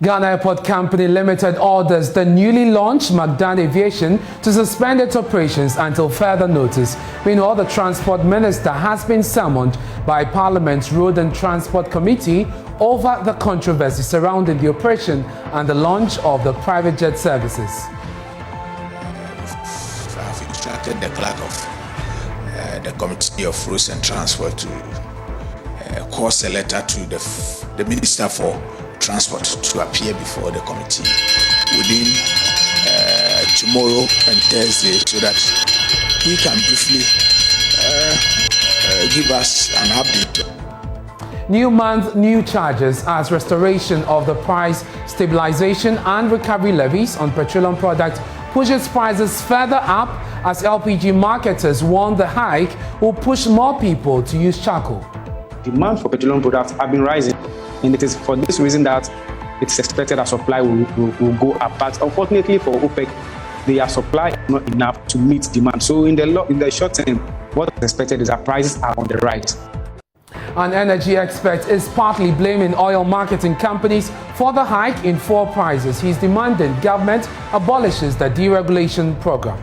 Ghana Airport Company Limited orders the newly launched McDan Aviation to suspend its operations until further notice. Meanwhile, the Transport Minister has been summoned by Parliament's Road and Transport Committee over the controversy surrounding the operation and the launch of the private jet services. I have instructed the clerk of the Committee of Roads and Transport to cause a letter to the Minister for Transport to appear before the committee within tomorrow and Thursday, so that he can briefly give us an update. New month, new charges as restoration of the price stabilization and recovery levies on petroleum products pushes prices further up as LPG marketers warn the hike will push more people to use charcoal. Demand for petroleum products have been rising, and it is for this reason that it's expected that supply will go up. But unfortunately for OPEC, their supply is not enough to meet demand. So in the short term, what is expected is that prices are on the rise. An energy expert is partly blaming oil marketing companies for the hike in fuel prices. He's demanding government abolishes the deregulation program.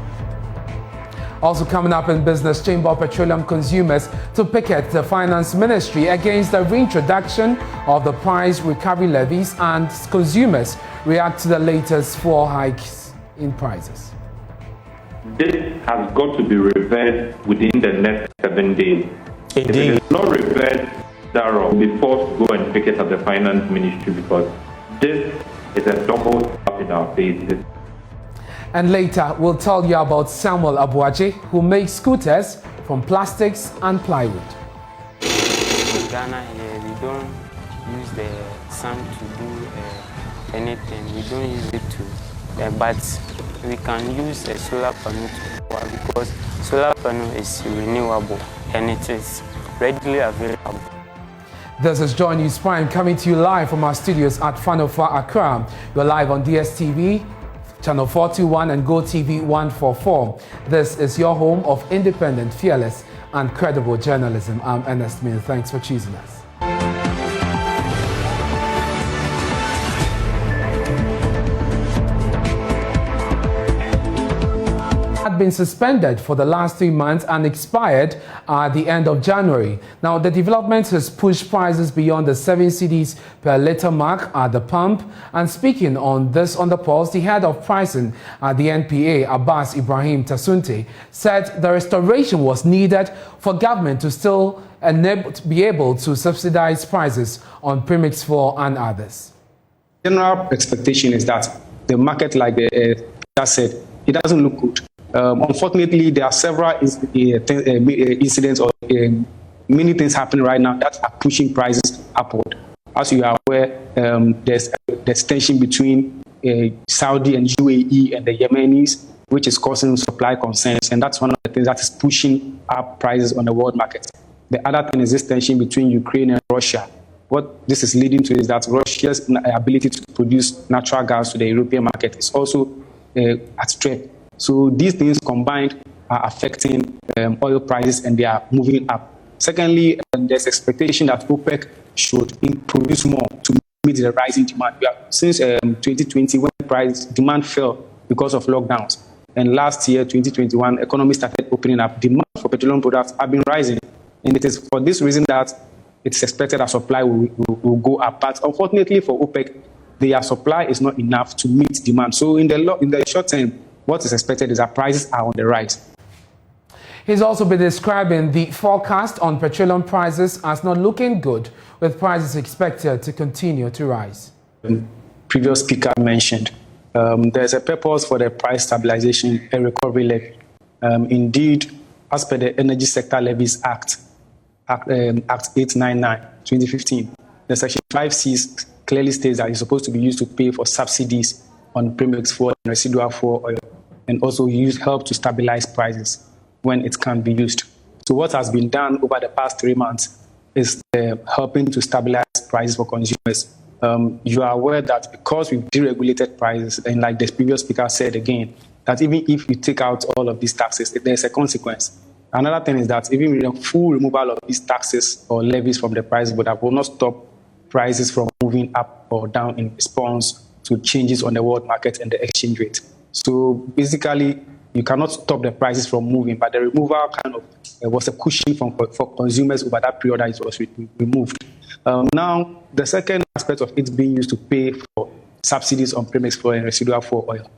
Also coming up in business, Chamber of Petroleum Consumers to picket the Finance Ministry against the reintroduction of the price recovery levies, and consumers react to the latest fuel hikes in prices. This has got to be reversed within the next 7 days. If it is not reversed, we'll be forced to go and picket at the Finance Ministry, because this is a double slap in our faces. And later, we'll tell you about Samuel Aboagye, who makes scooters from plastics and plywood. In Ghana here, we don't use the sun to do anything. We don't use it to, but we can use a solar panel to power, because solar panel is renewable and it is readily available. This is Joy News Prime coming to you live from our studios at Fanofa, Accra. We're live on DSTV. Channel 421 and GoTV 144. This is your home of independent, fearless, and credible journalism. I'm Ernest Mill. Thanks for choosing us. Had been suspended for the last 3 months and expired at the end of January. Now, the development has pushed prices beyond the 7 cedis per litre mark at the pump. And speaking on this on the Pulse, the head of pricing at the NPA, Abbas Ibrahim Tasunte, said the restoration was needed for government to still be able to subsidize prices on premix fuel and others. General expectation is that the market, like the Peter said, it doesn't look good. Unfortunately, there are several incidents or many things happening right now that are pushing prices upward. As you are aware, there's tension between Saudi and UAE and the Yemenis, which is causing supply concerns, and that's one of the things that is pushing up prices on the world market. The other thing is this tension between Ukraine and Russia. What this is leading to is that Russia's ability to produce natural gas to the European market is also at stake. So these things combined are affecting oil prices, and they are moving up. Secondly, there's expectation that OPEC should produce more to meet the rising demand. Since 2020, when demand fell because of lockdowns, and last year, 2021, economy started opening up, demand for petroleum products have been rising. And it is for this reason that it's expected that supply will go up. But unfortunately for OPEC, their supply is not enough to meet demand. So in the short term, what is expected is that prices are on the rise. He's also been describing the forecast on petroleum prices as not looking good, with prices expected to continue to rise. Previous speaker mentioned there's a purpose for the price stabilization and recovery levy. Indeed, as per the Energy Sector Levies Act 899, 2015, the Section 5C clearly states that it's supposed to be used to pay for subsidies on premix fuel and residual fuel oil, and also help to stabilize prices when it can be used. So what has been done over the past 3 months is helping to stabilize prices for consumers. You are aware that because we've deregulated prices, and like the previous speaker said again, that even if you take out all of these taxes, there's a consequence. Another thing is that even with the full removal of these taxes or levies from the price, but that will not stop prices from moving up or down in response to changes on the world market and the exchange rate. So basically, you cannot stop the prices from moving, but the removal kind of was a cushion for consumers over that period that it was removed. Now, the second aspect of it being used to pay for subsidies on premix fuel and residual fuel oil.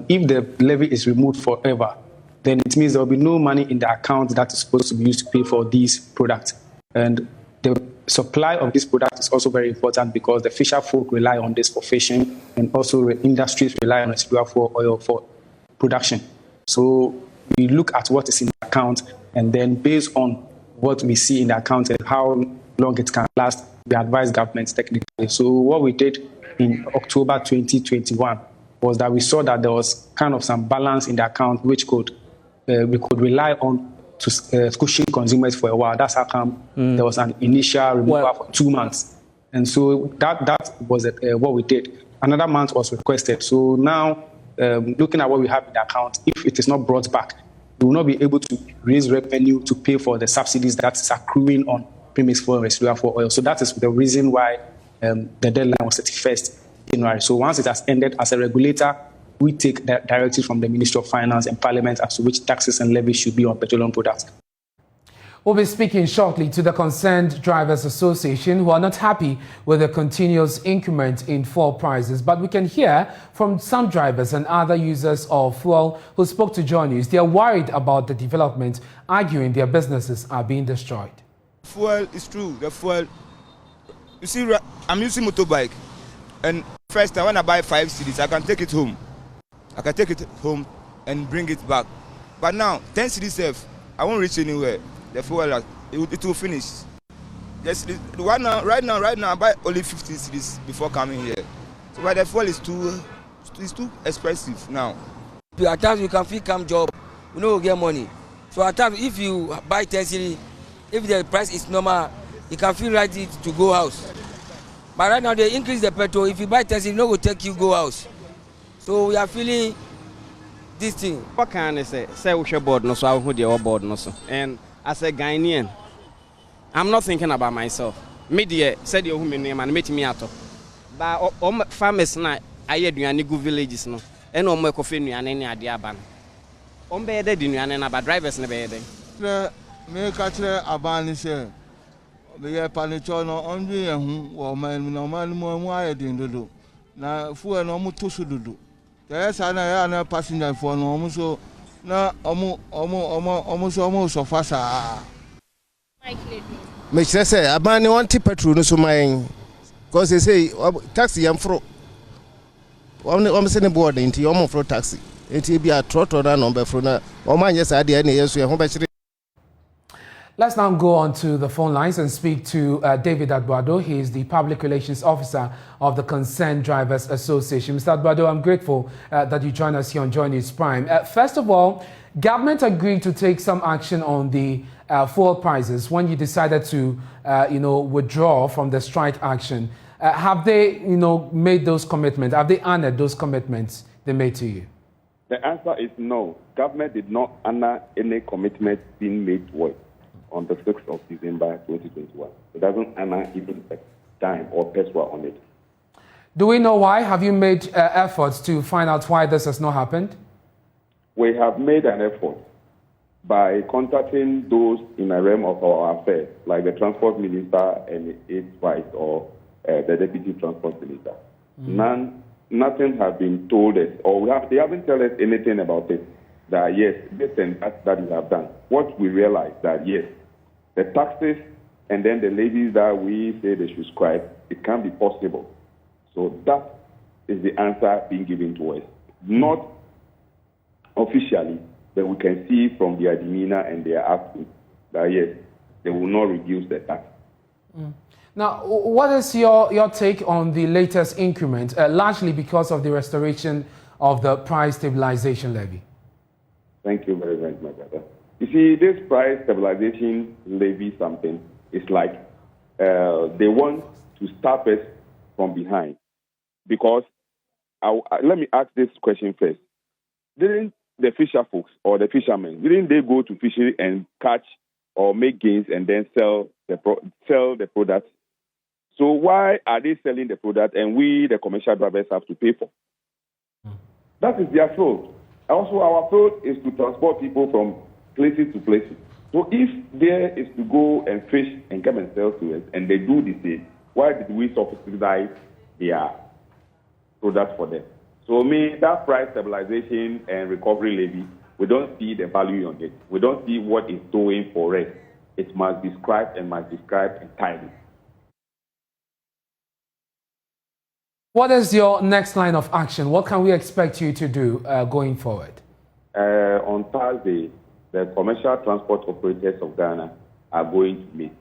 If the levy is removed forever, then it means there will be no money in the account that is supposed to be used to pay for these products. And the supply of this product is also very important because the fisher folk rely on this for fishing, and also industries rely on residual fuel oil for production. So we look at what is in the account, and then based on what we see in the account and how long it can last, we advise governments technically. So what we did in October 2021 was that we saw that there was kind of some balance in the account which we could rely on to cushion consumers for a while. That's how come there was an initial removal for 2 months. And so that was what we did. Another month was requested. So now, looking at what we have in the account, if it is not brought back, we will not be able to raise revenue to pay for the subsidies that is accruing on premix fuel and residual fuel oil. So that is the reason why the deadline was 31st January. So once it has ended, as a regulator, we take the directive from the Ministry of Finance and Parliament as to which taxes and levies should be on petroleum products. We'll be speaking shortly to the Concerned Drivers Association, who are not happy with the continuous increment in fuel prices. But we can hear from some drivers and other users of fuel who spoke to Joy News. They are worried about the development, arguing their businesses are being destroyed. Fuel is true. The fuel. You see, I'm using motorbike, and first time when I buy 5 cedis, I can take it home. I can take it home and bring it back. But now, 10 cedis, I won't reach anywhere. The fuel, it will finish. Just right now, I buy only 50 cedis before coming here. So, but the fuel is too expensive now. At times you can feel come job, you know, get money. So at times, if you buy 10 cedis, if the price is normal, you can feel right to go house. But right now they increase the petrol. If you buy 10 cedis, no will take you go house. So we are feeling this thing. What can I say? Say we should board no so I hold your board no so. And as a Ghanaian, I'm not thinking about myself. Media said you whom name and meet me out. But farmers na aye duane go villages no. And omo kofe nuane ni ade aban. Ombe de duane na ba drivers na be de. Me catch aban say be ye panicho no ondu ye hu wo man no man mu aye din dodo. Na fuel no mu to so dodo. Yes, I know passenger for no almost so na almost so fast. Me say abani want petrol no so mine because they say taxi am fro. I'm saying board into your fro taxi. It be a trotto na number fro na o man yes ade na yeso e ho be. Let's now go on to the phone lines and speak to David Aboagye. He is the Public Relations Officer of the Concerned Drivers Association. Mr. Aboagye, I'm grateful that you join us here on Joy News Prime. First of all, government agreed to take some action on the fuel prices when you decided to, withdraw from the strike action. Have they, made those commitments? Have they honored those commitments they made to you? The answer is no. Government did not honor any commitment being made to us on the 6th of December 2021. It doesn't honor even a dime or peso on it. Do we know why? Have you made efforts to find out why this has not happened? We have made an effort by contacting those in the realm of our affairs, like the Transport Minister and its vice or the Deputy Transport Minister. Nothing has been told us, or they haven't told us anything about it. That yes, this and that you have done. What we realized that yes, the taxes and then the levies that we say they should scribe, it can be possible. So that is the answer being given to us. Not officially, but we can see from their demeanor and their attitude that yes, they will not reduce the tax. Now, what is your take on the latest increment, largely because of the restoration of the price stabilization levy? Thank you very much, my brother. You see, this price stabilization levy something is like they want to stop us from behind. Because, let me ask this question first. Didn't the fisher folks or the fishermen, didn't they go to fishery and catch or make gains and then sell the products? So why are they selling the product and we, the commercial drivers, have to pay for? That is their field. Also, our field is to transport people from places to places. So if there is to go and fish and come and sell to us, and they do the same, why did we subsidize their product for them? So that price stabilization and recovery levy, we don't see the value on it. We don't see what it's doing for us. It must be described entirely. What is your next line of action? What can we expect you to do going forward? On Thursday, the commercial transport operators of Ghana are going to meet.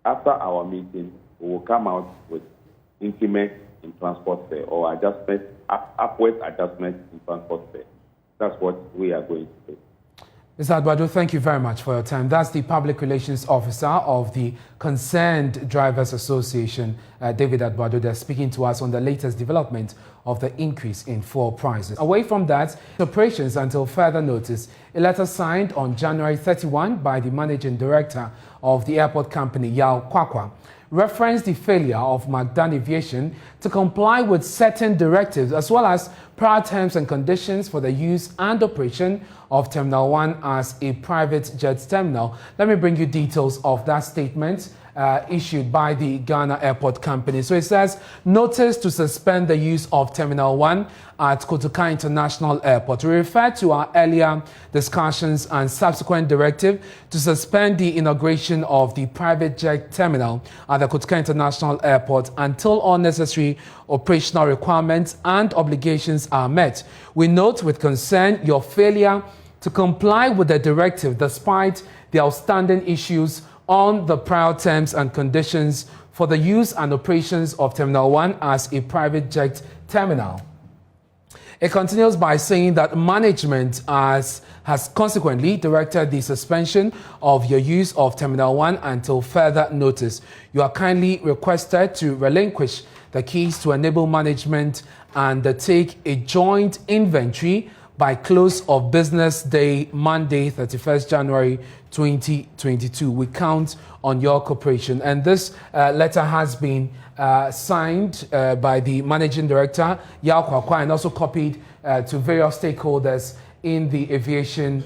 After our meeting, we will come out with increments in transport fare or adjustments, upward adjustments in transport fare. That's what we are going to do. Mr. Adwado, thank you very much for your time. That's the Public Relations Officer of the Concerned Drivers Association, David Adwado. They're speaking to us on the latest development of the increase in fuel prices. Away from that, operations until further notice, a letter signed on January 31 by the Managing Director of the airport company, Yao Kwakwa, referenced the failure of McDan Aviation to comply with certain directives as well as prior terms and conditions for the use and operation of Terminal 1 as a private jet terminal. Let me bring you details of that statement issued by the Ghana Airport Company. So it says, notice to suspend the use of Terminal 1 at Kotoka International Airport. We refer to our earlier discussions and subsequent directive to suspend the inauguration of the private jet terminal at the Kotoka International Airport until all necessary operational requirements and obligations are met. We note with concern your failure to comply with the directive despite the outstanding issues on the prior terms and conditions for the use and operations of Terminal 1 as a private jet terminal. It continues by saying that management has consequently directed the suspension of your use of Terminal 1 until further notice. You are kindly requested to relinquish the keys to enable management and take a joint inventory by close of business day, Monday, 31st January 2022. We count on your cooperation. And this letter has been signed by the Managing Director, Yao Kwakwa, and also copied to various stakeholders in the aviation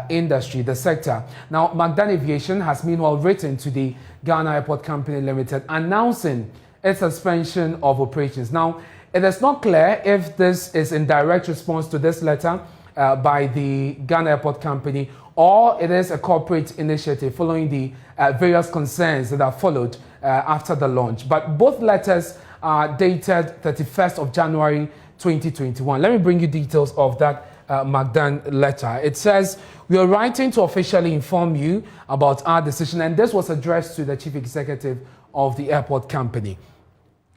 industry, the sector. Now, McDan Aviation has meanwhile written to the Ghana Airport Company Limited announcing its suspension of operations. Now, it is not clear if this is in direct response to this letter by the Ghana Airport Company or it is a corporate initiative following the various concerns that are followed after the launch. But both letters are dated 31st of January 2021. Let me bring you details of that McDan letter. It says, we are writing to officially inform you about our decision, and this was addressed to the Chief Executive of the airport company.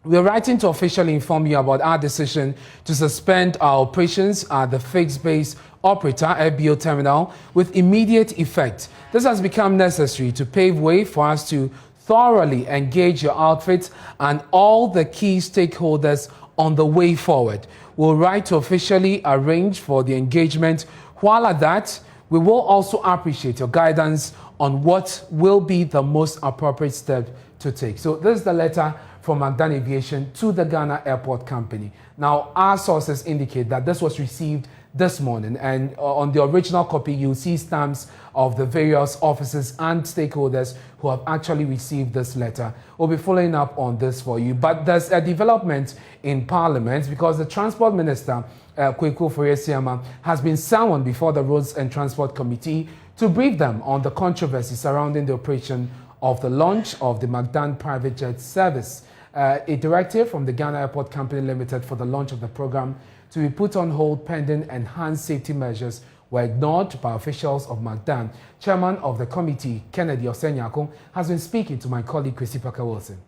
We are writing to officially inform you about our decision to suspend our operations at the fixed-base operator FBO terminal with immediate effect. This has become necessary to pave way for us to thoroughly engage your outfit and all the key stakeholders on the way forward. We'll write to officially arrange for the engagement. While at that, we will also appreciate your guidance on what will be the most appropriate step to take. So this is the letter from McDan Aviation to the Ghana Airport Company. Now, our sources indicate that this was received this morning, and on the original copy, you'll see stamps of the various officers and stakeholders who have actually received this letter. We'll be following up on this for you. But there's a development in Parliament because the Transport Minister, Kweku Foyesiama, has been summoned before the Roads and Transport Committee to brief them on the controversy surrounding the operation of the launch of the McDan private jet service. A directive from the Ghana Airport Company Limited for the launch of the program to be put on hold pending enhanced safety measures were ignored by officials of McDan. Chairman of the committee, Kennedy Osenyako, has been speaking to my colleague, Chrissy Parker-Wilson.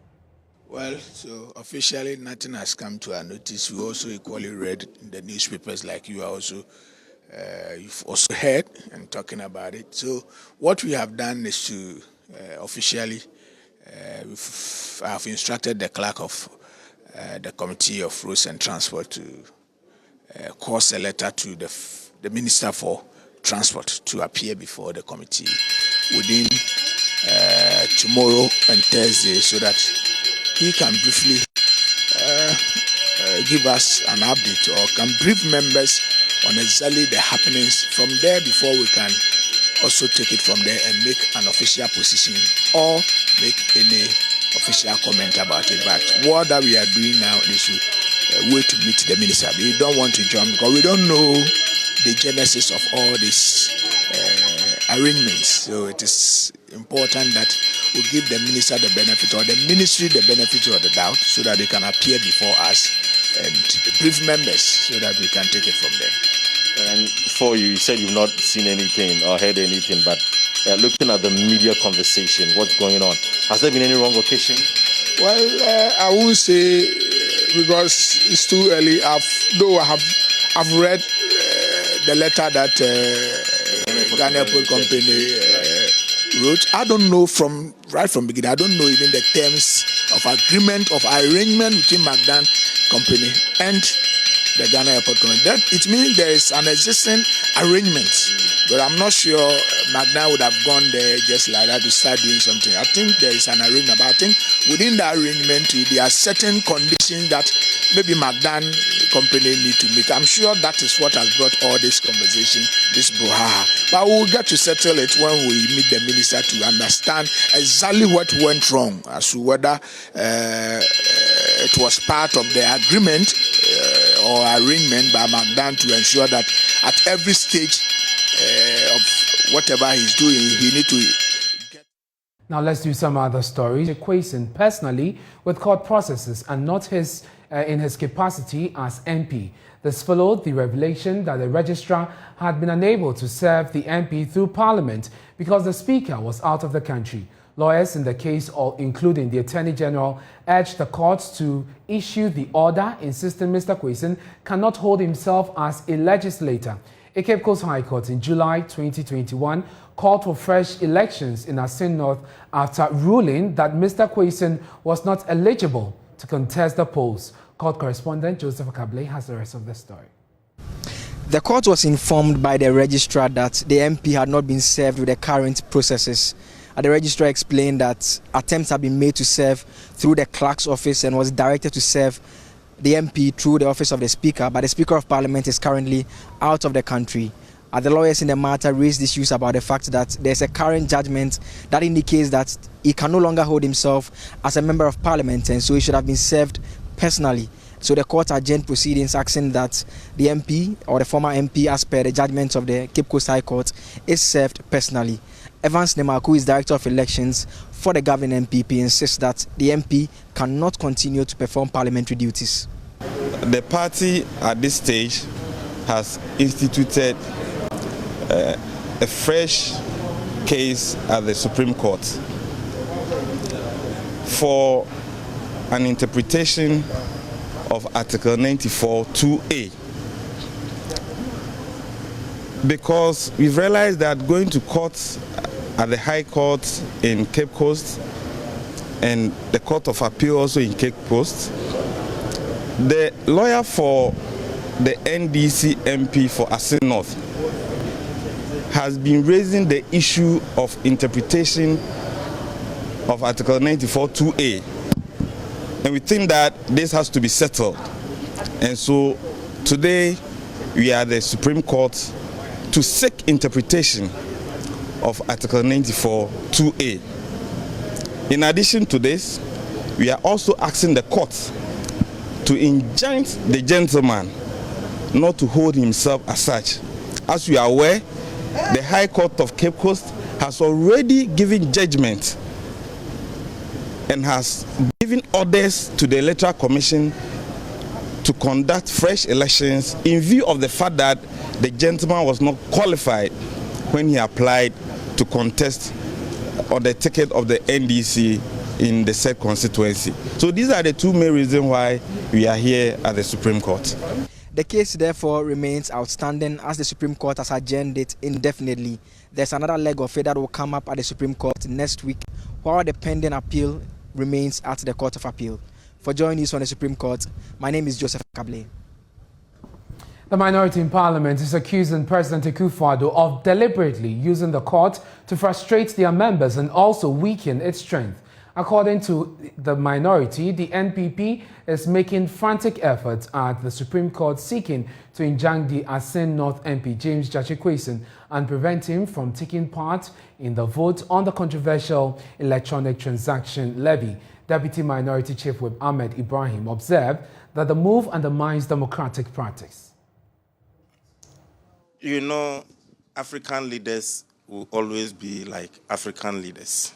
Well, so officially nothing has come to our notice. We also equally read in the newspapers like you are also, you've also heard and talking about it. So what we have done is to officially, I've instructed the clerk of the Committee of Roads and Transport to cause a letter to the Minister for Transport to appear before the committee within tomorrow and Thursday so that he can briefly give us an update or can brief members on exactly the happenings from there before we can also take it from there and make an official position or make any official comment about it. But what that we are doing now is to wait to meet the minister. We don't want to jump because we don't know the genesis of all these arrangements. So it is important that we give the minister the benefit or the ministry the benefit of the doubt so that they can appear before us and brief members so that we can take it from there. And for you said you've not seen anything or heard anything, but looking at the media conversation, what's going on? Has there been any wrong occasion? Well, I won't say because it's too early. Though I've read the letter that Ghana Airport Company wrote. I don't know right from beginning. I don't know even the terms of agreement of arrangement between McDan Company and the Ghana Airport Company. That it means there is an existing arrangement, but I'm not sure McDan would have gone there just like that to start doing something. I think there is an arrangement, but I think within the arrangement there are certain conditions that maybe McDan Company need to meet. I'm sure that is what has brought all this conversation, this brouhaha. But we'll get to settle it when we meet the minister to understand exactly what went wrong as to whether it was part of the agreement or arrangement by McDan to ensure that at every stage of whatever he's doing, he need to get. Now let's do some other stories. Kwesi personally with court processes and not in his capacity as MP. This followed the revelation that the registrar had been unable to serve the MP through Parliament because the Speaker was out of the country. Lawyers in the case, including the Attorney General, urged the courts to issue the order insisting Mr. Kwesi cannot hold himself as a legislator. A Cape Coast High Court in July 2021 called for fresh elections in Assin North after ruling that Mr. Kwesi was not eligible to contest the polls. Court correspondent Joseph Akable has the rest of the story. The court was informed by the registrar that the MP had not been served with the current processes. The registrar explained that attempts have been made to serve through the clerk's office and was directed to serve the MP through the office of the Speaker, but the Speaker of Parliament is currently out of the country. The lawyers in the matter raised issues about the fact that there's a current judgment that indicates that he can no longer hold himself as a member of Parliament, and so he should have been served personally. So the court adjourned proceedings asking that the MP or the former MP, as per the judgment of the Cape Coast High Court, is served personally. Evans Nemaku, who is Director of Elections for the governing MPP, insists that the MP cannot continue to perform parliamentary duties. The party at this stage has instituted a fresh case at the Supreme Court for an interpretation of Article 94(2)(a), because we've realized that going to court at the High Court in Cape Coast and the Court of Appeal also in Cape Coast, the lawyer for the NDC MP for Assin North has been raising the issue of interpretation of Article 94(2)(a), and we think that this has to be settled. And so today we are at the Supreme Court to seek interpretation of Article 94(2)(a). In addition to this, we are also asking the court to enjoint the gentleman not to hold himself as such. As we are aware, the High Court of Cape Coast has already given judgment and has given orders to the Electoral Commission to conduct fresh elections in view of the fact that the gentleman was not qualified when he applied to contest on the ticket of the NDC in the said constituency. So these are the two main reasons why we are here at the Supreme Court. The case therefore remains outstanding as the Supreme Court has adjourned it indefinitely. There's another leg of it that will come up at the Supreme Court next week, while the pending appeal remains at the Court of Appeal. For Joy News on the Supreme Court, my name is Joseph Akable. The minority in Parliament is accusing President Akufo-Addo of deliberately using the court to frustrate their members and also weaken its strength. According to the minority, the NPP is making frantic efforts at the Supreme Court seeking to enjoin the Assin North MP James Jachikwason and prevent him from taking part in the vote on the controversial electronic transaction levy. Deputy Minority Chief Whip Ahmed Ibrahim observed that the move undermines democratic practice. You know, African leaders will always be like African leaders.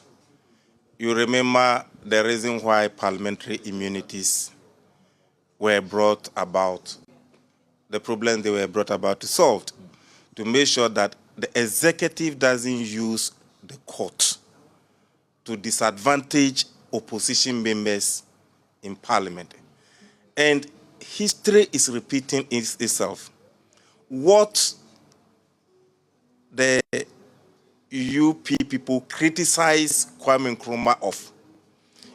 You remember the reason why parliamentary immunities were brought about, the problems they were brought about to solve, to make sure that the executive doesn't use the court to disadvantage opposition members in parliament. And history is repeating itself. What the UP people criticize Kwame Nkrumah of,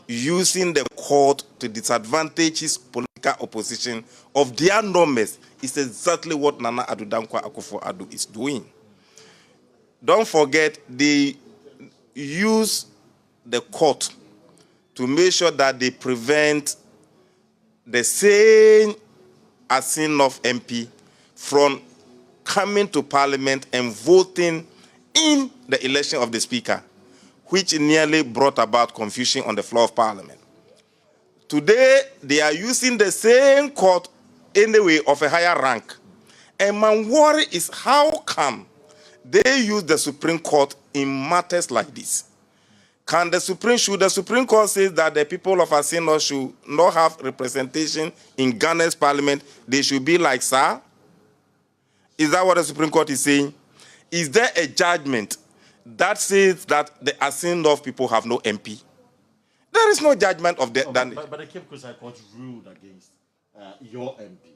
using the court to disadvantage his political opposition of their numbers, is exactly what Nana Addo Dankwa Akufo-Addo is doing. Don't forget, they use the court to make sure that they prevent the same Assin North MP from coming to Parliament and voting in the election of the Speaker, which nearly brought about confusion on the floor of Parliament. Today, they are using the same court anyway of a higher rank. And my worry is how come they use the Supreme Court in matters like this? Should the Supreme Court say that the people of Assin North should not have representation in Ghana's Parliament, they should be like SAR? Is that what the Supreme Court is saying? Is there a judgment that says that the Assin North people have no MP? There is no judgment of that. But the Cape Coast High Court ruled against your MP.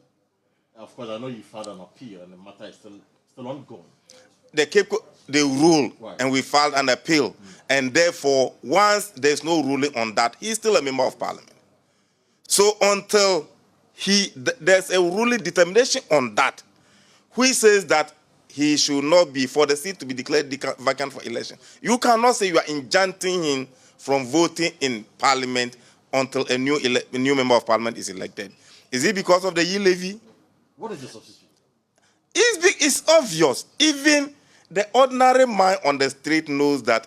Of course, I know you filed an appeal and the matter is still ongoing. The Cape Coast, they ruled, and we filed an appeal. And therefore, once there's no ruling on that, he's still a member of Parliament. So until there's a ruling determination on that, which says that he should not be, for the seat to be declared vacant for election, you cannot say you are enjoining him from voting in Parliament until a new member of Parliament is elected. Is it because of the E-Levy? What is the substitute? It's obvious. Even the ordinary man on the street knows that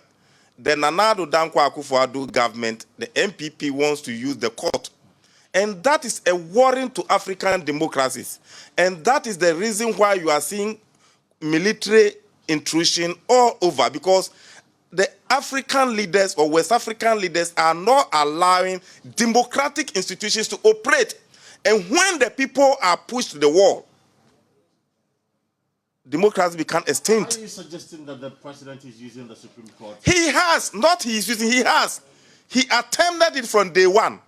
the Nana Addo Dankwa Akufo-Addo government, the MPP, wants to use the court. And that is a warning to African democracies. And that is the reason why you are seeing military intrusion all over, because the African leaders or West African leaders are not allowing democratic institutions to operate. And when the people are pushed to the wall, democracy becomes extinct. Are you suggesting that the president is using the Supreme Court? He has. Not he is using, he has. He attempted it from day one.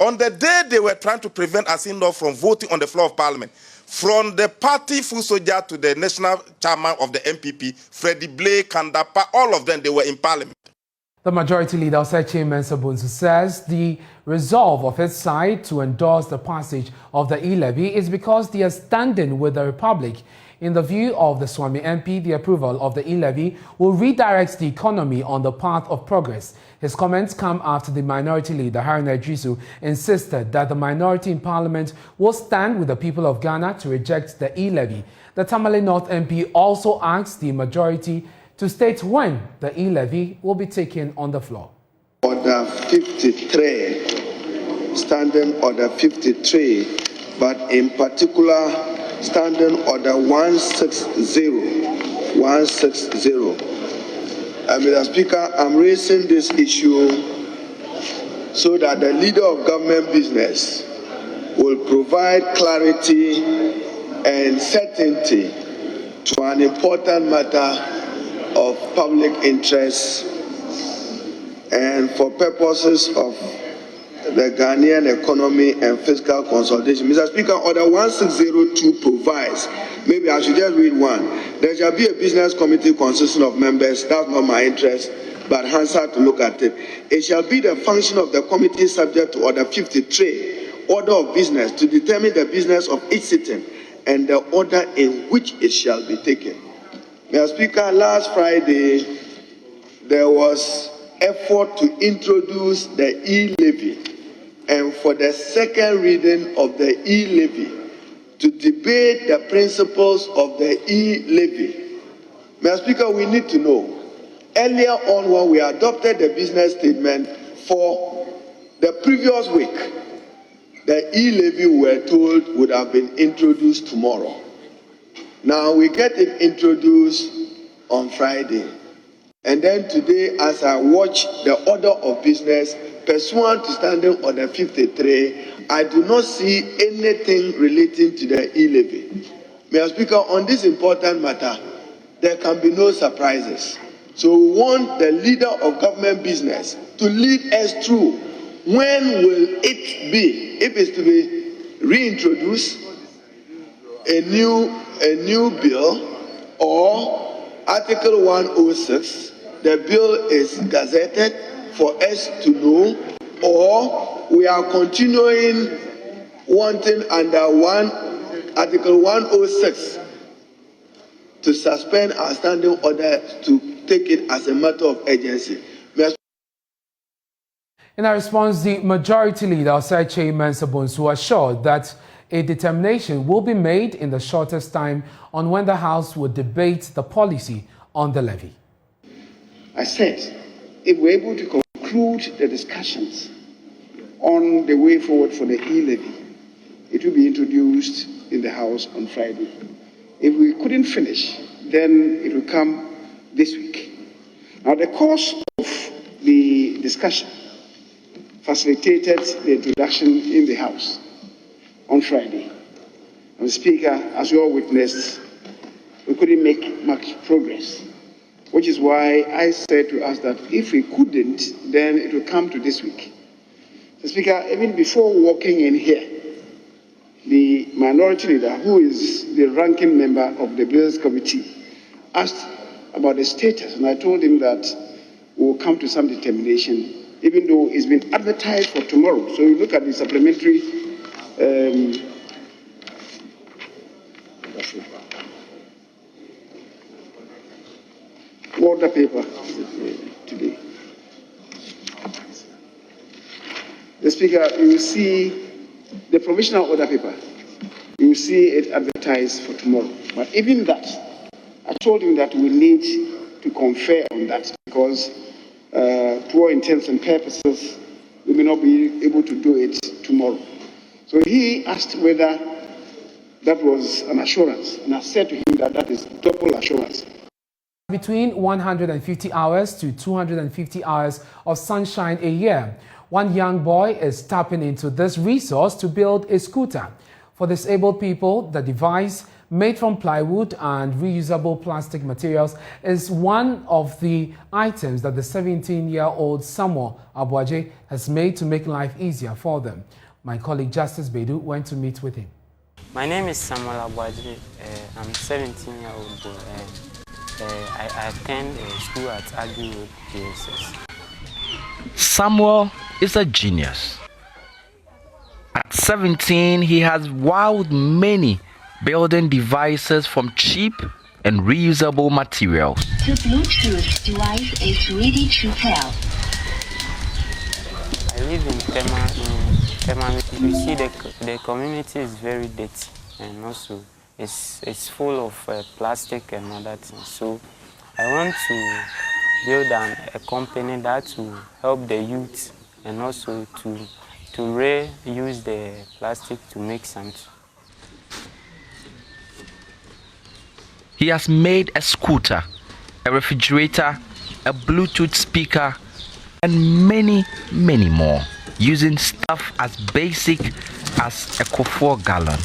On the day they were trying to prevent Assin North from voting on the floor of Parliament, from the party full soldier to the national chairman of the MPP, Freddie Blake, Kandapa, all of them, they were in Parliament. The majority leader, Osechi Mensah-Bonsu, says the resolve of his side to endorse the passage of the E-Levy is because they are standing with the Republic. In the view of the Swami MP, the approval of the E-Levy will redirect the economy on the path of progress. His comments come after the minority leader, Haruna Idrisu, insisted that the minority in Parliament will stand with the people of Ghana to reject the E-Levy. The Tamale North MP also asked the majority to state when the E-Levy will be taken on the floor. Order 53, Standing Order 53, but in particular, Standing Order 160. Mr. Speaker, I'm raising this issue so that the leader of government business will provide clarity and certainty to an important matter of public interest and for purposes of the Ghanaian economy and fiscal consolidation. Mr. Speaker, Order 1602 provides, maybe I should just read one. There shall be a business committee consisting of members. That's not my interest, but Hansard to look at it. It shall be the function of the committee subject to Order 53, Order of Business, to determine the business of each sitting and the order in which it shall be taken. Mr. Speaker, last Friday, there was effort to introduce the E-Levy and for the second reading of the E-Levy to debate the principles of the E-Levy. Mr. Speaker, we need to know, earlier on when we adopted the business statement for the previous week, the E-Levy we were told would have been introduced tomorrow. Now we get it introduced on Friday. And then today, as I watch the order of business pursuant to Standing Order 53, I do not see anything relating to the E-Levy. Mr. Speaker, on this important matter, there can be no surprises. So we want the leader of government business to lead us through. When will it be, if it's to be reintroduced, a new bill, or Article 106, the bill is gazetted for us to know, or we are continuing wanting under Article 106 to suspend our standing order to take it as a matter of urgency. In a response, the Majority Leader, Sir Chairman Sabonsu, assured that a determination will be made in the shortest time on when the House will debate the policy on the levy. I said, if we're able to conclude the discussions on the way forward for the E-Levy, it will be introduced in the House on Friday. If we couldn't finish, then it will come this week. Now, the course of the discussion facilitated the introduction in the House on Friday. And Speaker, as you all witnessed, we couldn't make much progress, which is why I said to us that if we couldn't, then it will come to this week. So Speaker, even before walking in here, the Minority Leader, who is the ranking member of the Business Committee, asked about the status, and I told him that we will come to some determination, even though it's been advertised for tomorrow. So you look at the supplementary order paper today. The Speaker, you will see the provisional order paper. You will see it advertised for tomorrow. But even that, I told him that we need to confer on that because to all intents and purposes, we may not be able to do it tomorrow. So he asked whether that was an assurance, and I said to him that that is double assurance. Between 150 hours to 250 hours of sunshine a year, one young boy is tapping into this resource to build a scooter. For disabled people, the device, made from plywood and reusable plastic materials, is one of the items that the 17-year-old Samuel Aboagye has made to make life easier for them. My colleague Justice Bedu went to meet with him. My name is Samuel Aboagye. I'm 17-year-old boy. I attend school at Aboagye Road, PSS. Samuel is a genius. At 17, he has wowed many building devices from cheap and reusable materials. The Bluetooth device is ready to pair. I live in Tema. You see, the community is very dirty, and also it's full of plastic and other things. So I want to build a company that will help the youth and also to reuse the plastic to make something. He has made a scooter, a refrigerator, a Bluetooth speaker, and many, many more, using stuff as basic as a coffee gallon.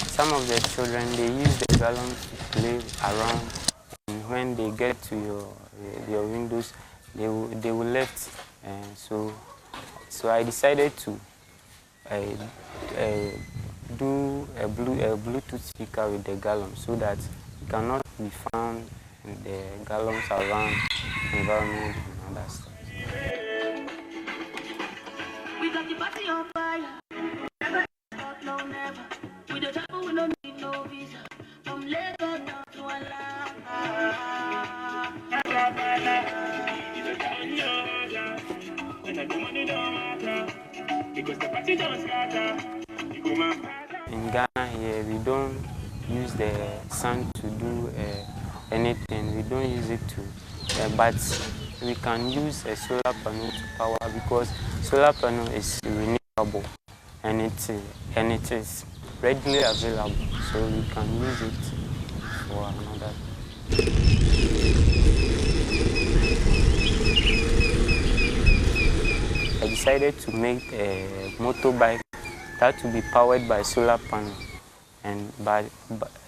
Some of the children, they use the gallon to play around, and when they get to your windows, they will lift. So I decided to do a Bluetooth speaker with the gallon so that it cannot be found in the gallons around the environment and other stuff. We got the party on fire. Never stop, no never. We don't travel, we don't need no visa. From Lagos down to Alabama. In Ghana here, we don't use the sun to do anything. We don't use it to, but we can use a solar panel to power because solar panel is renewable and it is readily available, so we can use it for another. I decided to make a motorbike that will be powered by solar panel, and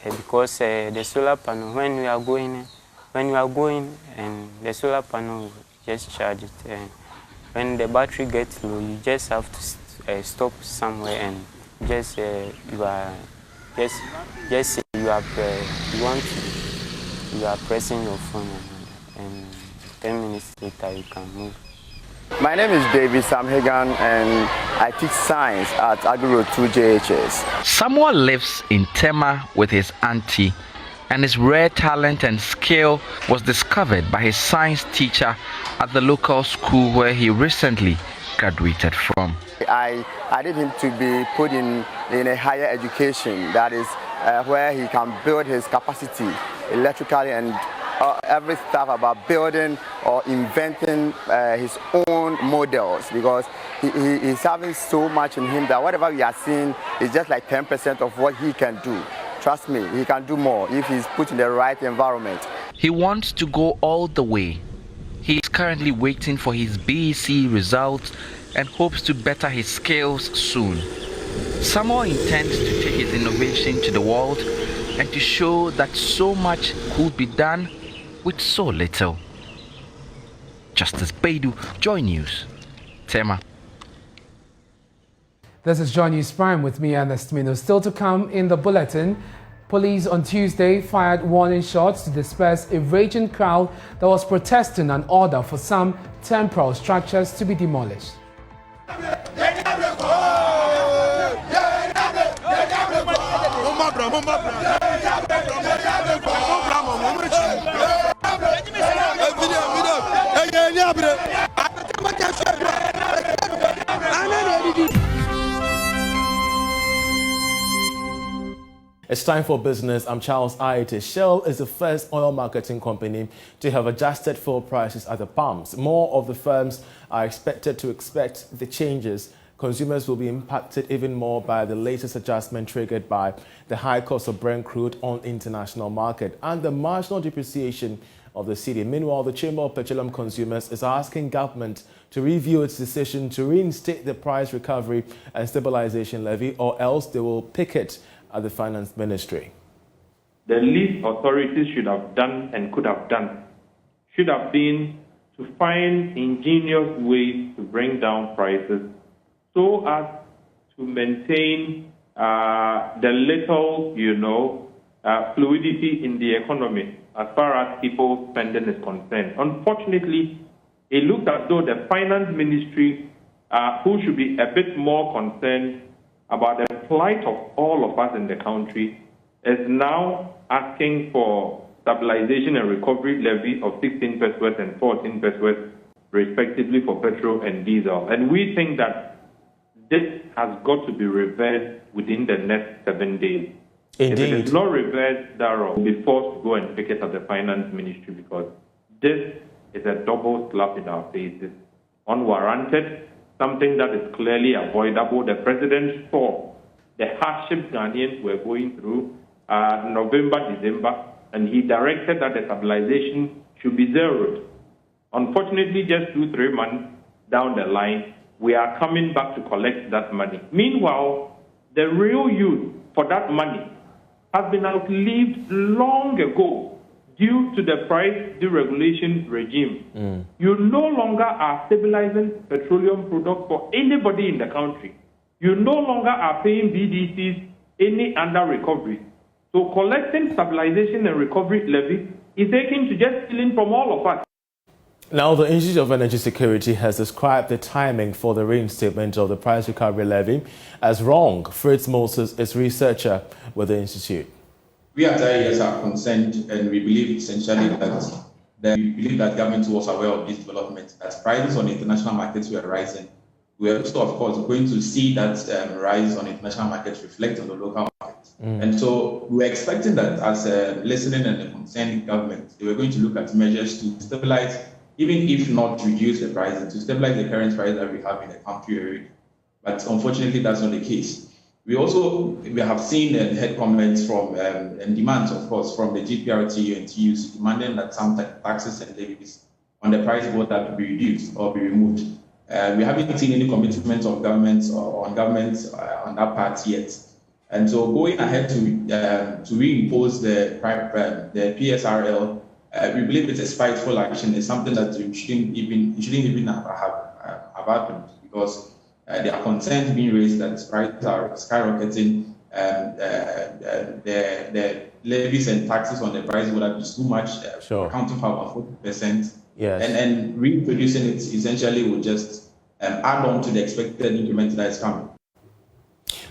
because the solar panel, when you are going and the solar panel will just charge it, and when the battery gets low, you just have to stop somewhere and just you are pressing your phone, and 10 minutes later you can move. My name is David Samhagan and I teach science at Agro 2 JHS. Samuel lives in Tema with his auntie, and his rare talent and skill was discovered by his science teacher at the local school where he recently graduated from. I need him to be put in a higher education, that is where he can build his capacity electrically and every stuff about building or inventing his own models, because he's having so much in him that whatever we are seeing is just like 10% of what he can do. Trust me, he can do more if he's put in the right environment. He wants to go all the way. He is currently waiting for his BEC results and hopes to better his skills soon. Samuel intends to take his innovation to the world and to show that so much could be done with so little. Justice Baidu, Joy News, Tema. This is Joy News Prime with me, Ernest Mino. Still to come in the bulletin, police on Tuesday fired warning shots to disperse a raging crowd that was protesting an order for some temporal structures to be demolished. It's time for business. I'm Charles Apiate. Shell is the first oil marketing company to have adjusted fuel prices at the pumps. More of the firms are expected to expect the changes. Consumers will be impacted even more by the latest adjustment triggered by the high cost of Brent crude on the international market and the marginal depreciation of the cedi. Meanwhile, the Chamber of Petroleum Consumers is asking government to review its decision to reinstate the price recovery and stabilization levy, or else they will picket at the Finance Ministry. The least authorities should have done and could have done should have been to find ingenious ways to bring down prices so as to maintain the little, fluidity in the economy as far as people's spending is concerned. Unfortunately, it looks as though the Finance Ministry, who should be a bit more concerned about the plight of all of us in the country, is now asking for stabilization and recovery levy of 16 pesewas and 14 pesewas, respectively, for petrol and diesel. And we think that this has got to be reversed within the next 7 days. Indeed. If it is not reversed, Darrell will be forced to go and pick it at the Finance Ministry, because this is a double slap in our faces. Unwarranted, something that is clearly avoidable. The president saw the hardship Ghanaians were going through November, December, and he directed that the stabilization should be zeroed. Unfortunately, just 2-3 months down the line, we are coming back to collect that money. Meanwhile, the real use for that money has been outlived long ago due to the price deregulation regime. You no longer are stabilizing petroleum products for anybody in the country. You no longer are paying BDCs any under recovery. So collecting stabilization and recovery levy is akin to just stealing from all of us. Now, the Institute of Energy Security has described the timing for the reinstatement of the price recovery levy as wrong. Fritz Moses is researcher with the Institute. We at IES are concerned, and we believe essentially that then we believe that government was aware of this development, as prices on the international markets were rising. We are also, of course, going to see that rise on international markets reflect on the local markets. And so we were expecting that as listening and the concerned government, they were going to look at measures to stabilize, even if not reduce the prices, to stabilize the current price that we have in the country already. But unfortunately, that's not the case. We have seen and heard comments from and demands, of course, from the GPRTU and TUC demanding that some taxes and levies on the price board that be reduced or be removed. We haven't seen any commitment of governments or on governments on that part yet. And so going ahead to reimpose the PSRL, we believe it's a spiteful action. It's something that shouldn't even have happened, because there are concerns being raised that prices are skyrocketing, the levies and taxes on the price would have been too much, accounting for about 40%. Yes. And reintroducing it essentially would just add on to the expected increment that is coming.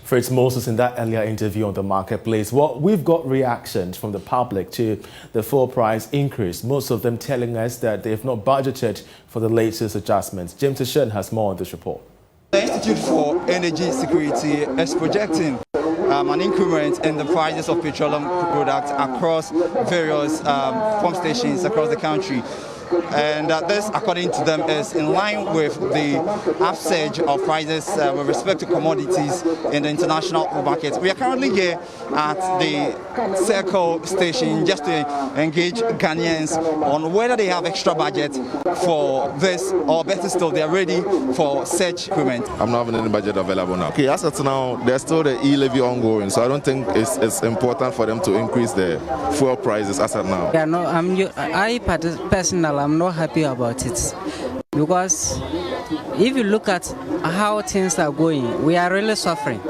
Fritz Moses, in that earlier interview on the marketplace, we've got reactions from the public to the fuel price increase, most of them telling us that they've not budgeted for the latest adjustments. James Ashin has more on this report. The Institute for Energy Security is projecting an increment in the prices of petroleum products across various pump stations across the country. And this, according to them, is in line with the upsurge of prices with respect to commodities in the international market. We are currently here at the Circle station just to engage Ghanaians on whether they have extra budget for this, or better still, they are ready for such equipment. I'm not having any budget available now. Okay, as of now, there's still the E-Levy ongoing, so I don't think it's important for them to increase the fuel prices as of now. Yeah, no, personally, I'm not happy about it, because if you look at how things are going, we are really suffering.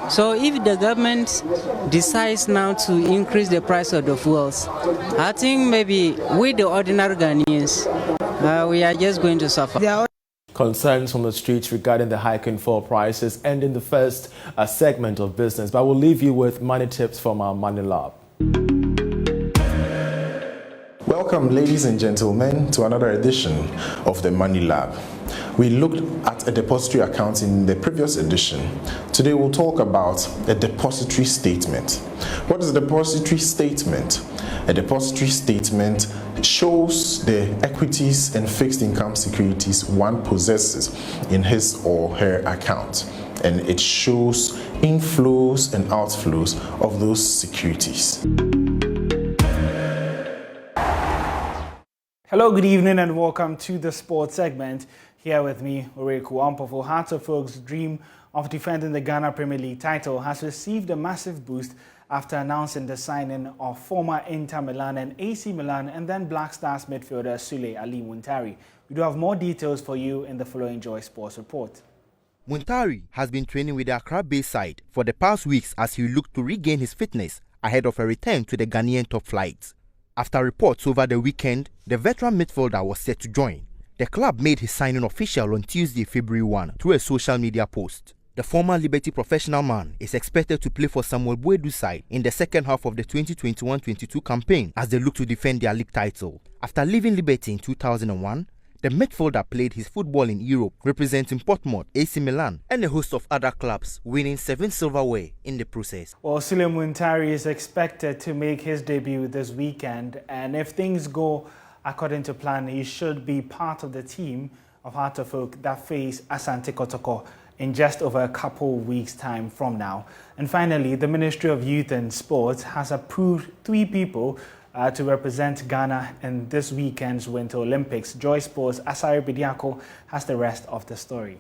So if the government decides now to increase the price of the fuels, I think maybe we, the ordinary Ghanaians, we are just going to suffer. Concerns from the streets regarding the hike in fuel prices and in the first segment of business, but we'll leave you with money tips from our Money Lab. Welcome, ladies and gentlemen, to another edition of the Money Lab. We looked at a depository account in the previous edition. Today we'll talk about a depository statement. What is a depository statement? A depository statement shows the equities and fixed income securities one possesses in his or her account, and it shows inflows and outflows of those securities. Hello, good evening and welcome to the sports segment. Here with me, Oreku Ampofo. Hearts of Oak's dream of defending the Ghana Premier League title has received a massive boost after announcing the signing of former Inter Milan and AC Milan and then Black Stars midfielder Sule Ali Muntari. We do have more details for you in the following Joy Sports report. Muntari has been training with the Accra-based side for the past weeks as he looked to regain his fitness ahead of a return to the Ghanaian top flight. After reports over the weekend, the veteran midfielder was set to join. The club made his signing official on Tuesday, February 1 through a social media post. The former Liberty professional man is expected to play for Samuel Boedu's side in the second half of the 2021-22 campaign as they look to defend their league title. After leaving Liberty in 2001, the midfielder played his football in Europe, representing Portsmouth, AC Milan, and a host of other clubs, winning 7 silverware in the process. Well, Sule Muntari is expected to make his debut this weekend, and if things go according to plan, he should be part of the team of Heart of Oak that face Asante Kotoko in just over a couple of weeks' time from now. And finally, the Ministry of Youth and Sports has approved 3 people to represent Ghana in this weekend's Winter Olympics. Joy Sports' Asari Bidiako has the rest of the story.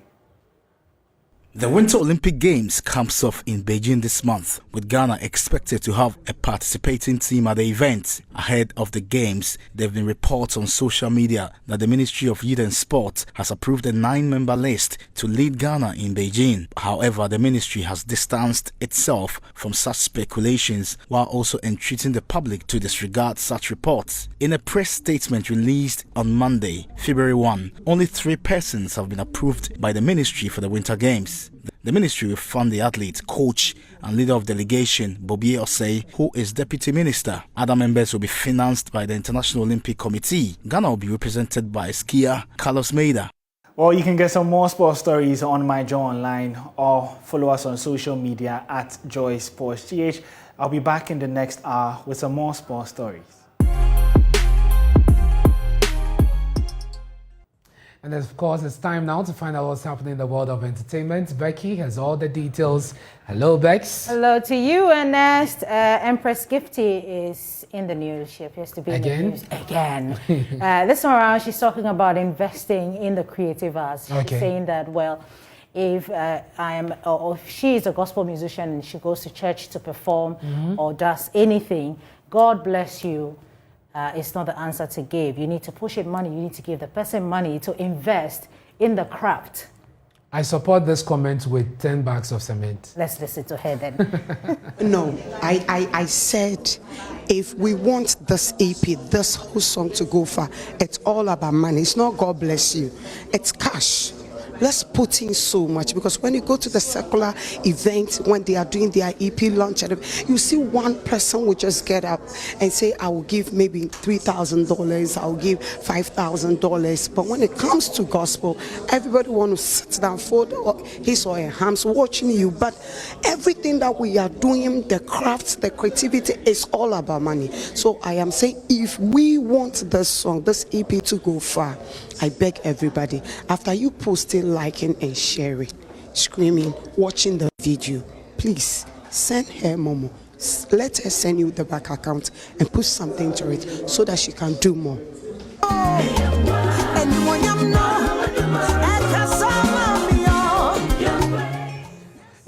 The Winter Olympic Games comes off in Beijing this month, with Ghana expected to have a participating team at the event. Ahead of the Games, there have been reports on social media that the Ministry of Youth and Sport has approved a 9-member list to lead Ghana in Beijing. However, the ministry has distanced itself from such speculations while also entreating the public to disregard such reports. In a press statement released on Monday, February 1, only 3 persons have been approved by the ministry for the Winter Games. The ministry will fund the athlete, coach and leader of delegation, Bobie Osei, who is deputy minister. Other members will be financed by the International Olympic Committee. Ghana will be represented by skier Carlos Maida. Well, you can get some more sports stories on My Joy Online or follow us on social media at Joy Sports GH. I'll be back in the next hour with some more sports stories. And of course, it's time now to find out what's happening in the world of entertainment. Becky has all the details. Hello, Bex. Hello to you, Ernest. Empress Gifty is in the news. She appears to be in the news again. This time around, she's talking about investing in the creative arts. She's saying that, well, if if she is a gospel musician and she goes to church to perform or does anything, God bless you. It's not the answer to give. You need to push in money. You need to give the person money to invest in the craft. I support this comment with 10 bags of cement. Let's listen to her then. No, I said if we want this EP, this whole song to go far, it's all about money. It's not God bless you. It's cash. Let's put in so much, because when you go to the secular event, when they are doing their EP launch, you see one person will just get up and say, I will give maybe $3,000, I'll give $5,000. But when it comes to gospel, everybody wants to sit down, fold his or her hands, watching you. But everything that we are doing, the crafts, the creativity, is all about money. So I am saying, if we want this song, this EP to go far, I beg everybody, after you posting, liking and sharing, screaming, watching the video, please send her Momo. Let her send you the bank account and put something to it so that she can do more.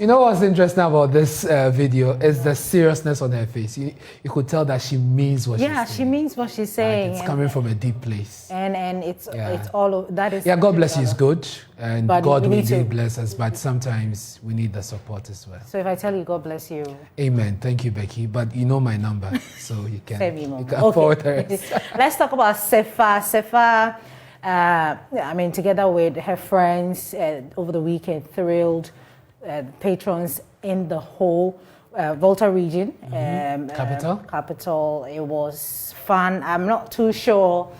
You know what's interesting about this video is the seriousness on her face. You could tell that she means what she's saying. Yeah, she means what she's saying. It's coming from a deep place. And it's all that is. Yeah, God bless you is good, and but God will indeed bless us. But sometimes we need the support as well. So if I tell you God bless you. Amen. Thank you, Becky. But you know my number, so you can okay. forward her. Let's talk about Sefa. Sefa, together with her friends over the weekend, thrilled patrons in the whole Volta region, capital. It was fun. I'm not too sure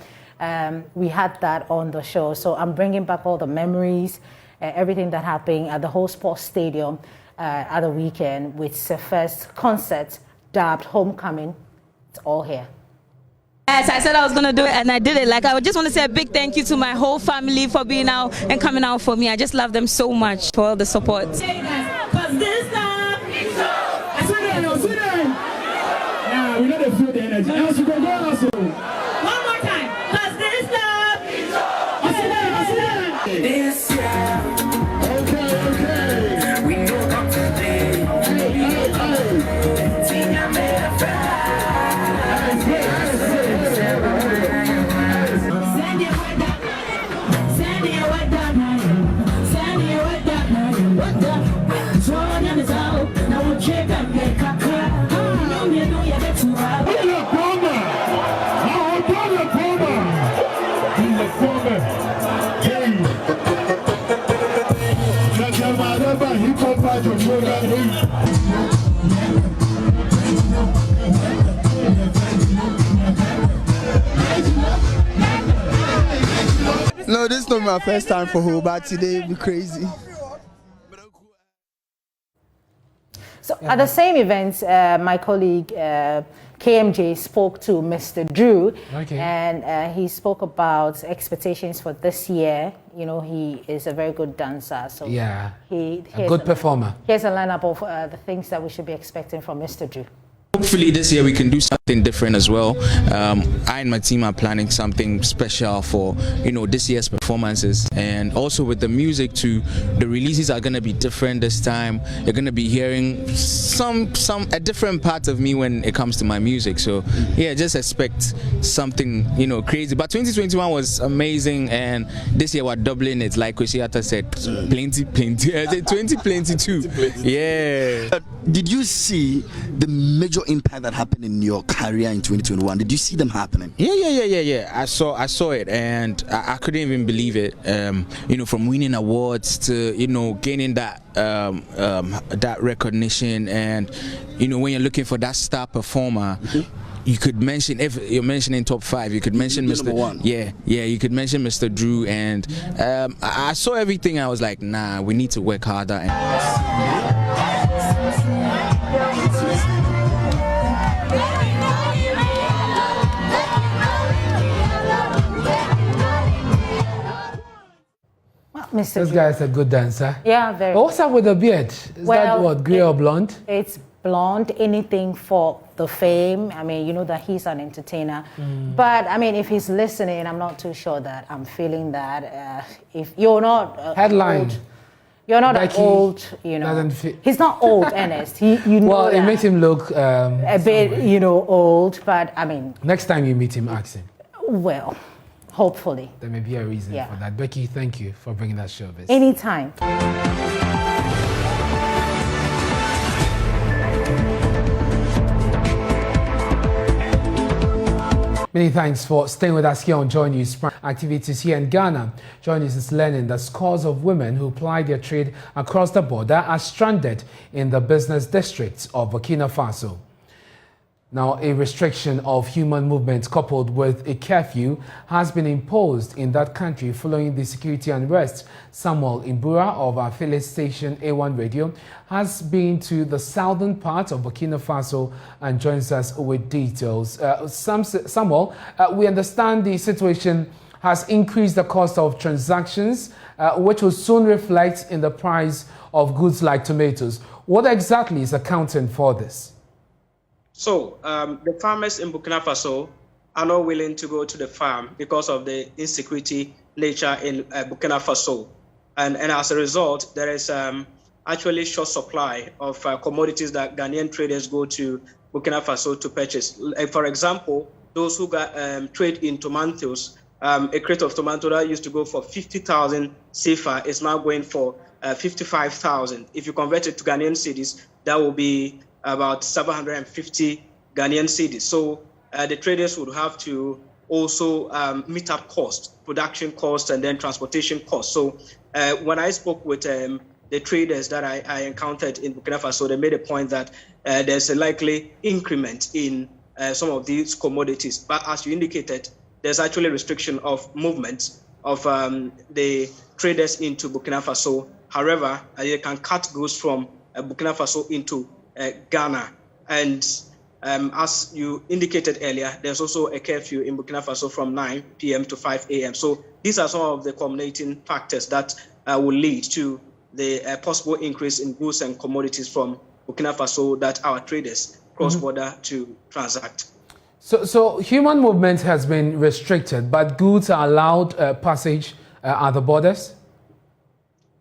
we had that on the show, so I'm bringing back all the memories, everything that happened at the whole sports stadium at the weekend with the first concert dubbed Homecoming. It's all here. Yes, I said I was going to do it, and I did it. Like, I just want to say a big thank you to my whole family for being out and coming out for me. I just love them so much for all the support. Yeah, we got to feel the energy. Now she go also. One more time. Cause this love. This okay. We know come today. No, this is not my first time for her, but today it'll be crazy. So at the same event, my colleague KMJ spoke to Mr. Drew, and he spoke about expectations for this year. You know, he is a very good dancer, so a good performer. Here's a lineup of the things that we should be expecting from Mr. Drew. Hopefully this year we can do something different as well. I and my team are planning something special for this year's performances, and also with the music too. The releases are gonna be different this time. You're gonna be hearing a different part of me when it comes to my music. So yeah, just expect something crazy. But 2021 was amazing, and this year we're doubling it. Like Kwesiata said, plenty. 2022. Yeah. did you see the major impact that happened in your career in 2021? Did you see them happening? Yeah. I saw it, and I couldn't even believe it. From winning awards to gaining that that recognition, and when you're looking for that star performer. You could mention, if you're mentioning top 5, you could mention Mr. One. Yeah, you could mention Mr. Drew, and I saw everything. I was like, nah, we need to work harder. This guy is a good dancer. Yeah, very. But what's up with the beard? Is that what, grey or blonde? It's blonde, anything for the fame. I mean, you know that he's an entertainer. But, I mean, if he's listening, I'm not too sure that I'm feeling that. If you're not... Headline. Old, you're not Becky old, He's not old, Ernest. Well, it makes him look... a bit, old, but, I mean... Next time you meet him, ask him. Well, hopefully. There may be a reason for that. Becky, thank you for bringing that showbiz. Anytime. Many thanks for staying with us here on Joy News. Activities here in Ghana. Joy News is learning that scores of women who ply their trade across the border are stranded in the business districts of Burkina Faso. Now, a restriction of human movement coupled with a curfew has been imposed in that country following the security unrest. Samuel Imbura of our affiliate station A1 Radio has been to the southern part of Burkina Faso and joins us with details. Samuel, we understand the situation has increased the cost of transactions, which will soon reflect in the price of goods like tomatoes. What exactly is accounting for this? So the farmers in Burkina Faso are not willing to go to the farm because of the insecurity nature in Burkina Faso. And as a result, there is actually short supply of commodities that Ghanaian traders go to Burkina Faso to purchase. For example, those who trade in tomatoes, a crate of tomato that used to go for 50,000 CFA is now going for 55,000. If you convert it to Ghanaian cedis, that will be about 750 Ghanaian cedis. So the traders would have to also meet up cost, production cost, and then transportation cost. So when I spoke with the traders that I encountered in Burkina Faso, they made a point that there's a likely increment in some of these commodities. But as you indicated, there's actually a restriction of movement of the traders into Burkina Faso. However, they can cut goods from Burkina Faso into Ghana. And as you indicated earlier, there's also a curfew in Burkina Faso from 9 p.m. to 5 a.m. So these are some of the culminating factors that will lead to the possible increase in goods and commodities from Burkina Faso that our traders cross border to transact. So human movement has been restricted, but goods are allowed passage at the borders?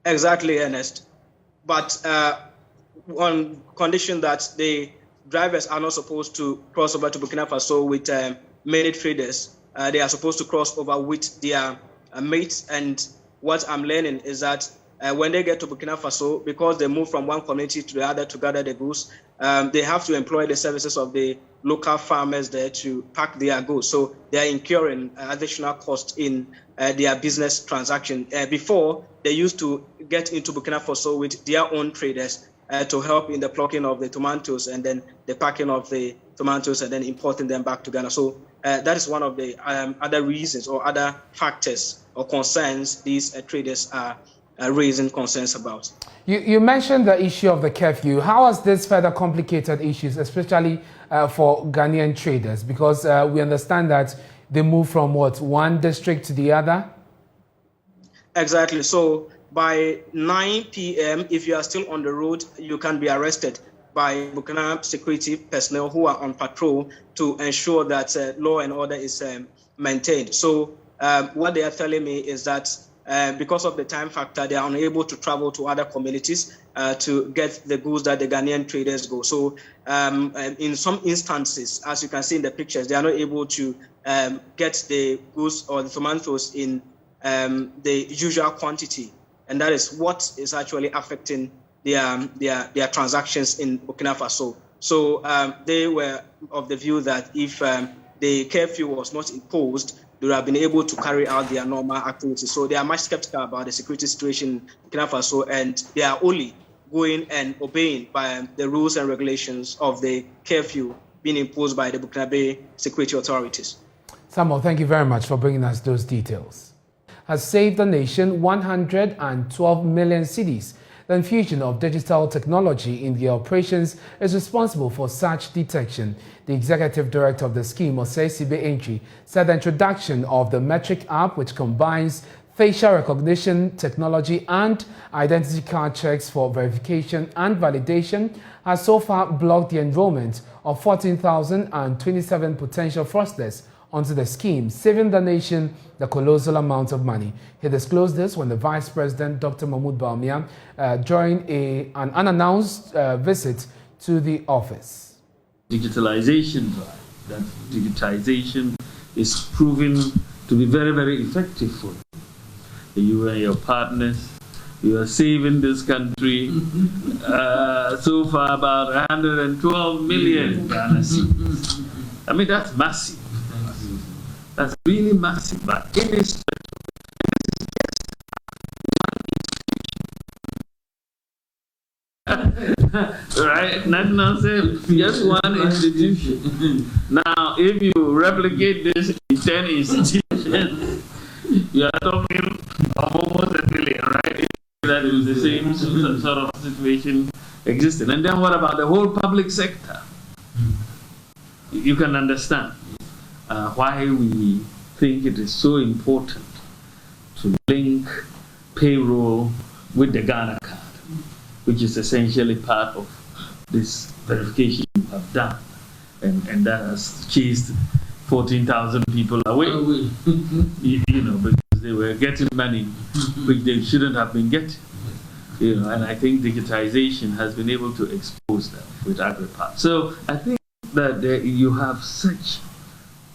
Exactly, Ernest. But on condition that the drivers are not supposed to cross over to Burkina Faso with many traders. They are supposed to cross over with their mates. And what I'm learning is that when they get to Burkina Faso, because they move from one community to the other to gather the goods, they have to employ the services of the local farmers there to pack their goods. So they are incurring additional cost in their business transaction. Before, they used to get into Burkina Faso with their own traders to help in the plucking of the tomatoes and then the packing of the tomatoes and then importing them back to Ghana. So that is one of the other reasons or other factors or concerns these traders are raising concerns about. You mentioned the issue of the curfew. How has this further complicated issues, especially for Ghanaian traders? Because we understand that they move from one district to the other? Exactly. So by 9 p.m., if you are still on the road, you can be arrested by Burkina security personnel who are on patrol to ensure that law and order is maintained. So what they are telling me is that because of the time factor, they are unable to travel to other communities to get the goods that the Ghanaian traders go. So in some instances, as you can see in the pictures, they are not able to get the goods or the tomatoes in the usual quantity. And that is what is actually affecting their transactions in Burkina Faso. So they were of the view that if the curfew was not imposed, they would have been able to carry out their normal activities. So they are much skeptical about the security situation in Burkina Faso, and they are only going and obeying by the rules and regulations of the curfew being imposed by the Burkina security authorities. Samuel, thank you very much for bringing us those details. Has saved the nation 112 million cedis. The infusion of digital technology in the operations is responsible for such detection. The executive director of the scheme, Osei Entry, said the introduction of the metric app, which combines facial recognition technology and identity card checks for verification and validation, has so far blocked the enrollment of 14,027 potential fraudsters onto the scheme, saving the nation the colossal amount of money. He disclosed this when the Vice President, Dr. Mahmoud Bawumia, during an unannounced visit to the office. Digitalization drive, that digitization is proving to be very, very effective for you and your partners. You are saving this country so far about 112 million Ghana cedis. I mean, that's massive. That's really massive, but irrespective. Right? National Service, just one institution. Now, if you replicate this in 10 institutions, you are talking of almost a billion, right? That is the same sort of situation existing. And then what about the whole public sector? You can understand why we think it is so important to link payroll with the Ghana card, which is essentially part of this verification you have done. And that has chased 14,000 people away, you know, because they were getting money which they shouldn't have been getting. You know, and I think digitization has been able to expose that with AgriPass. So I think that you have such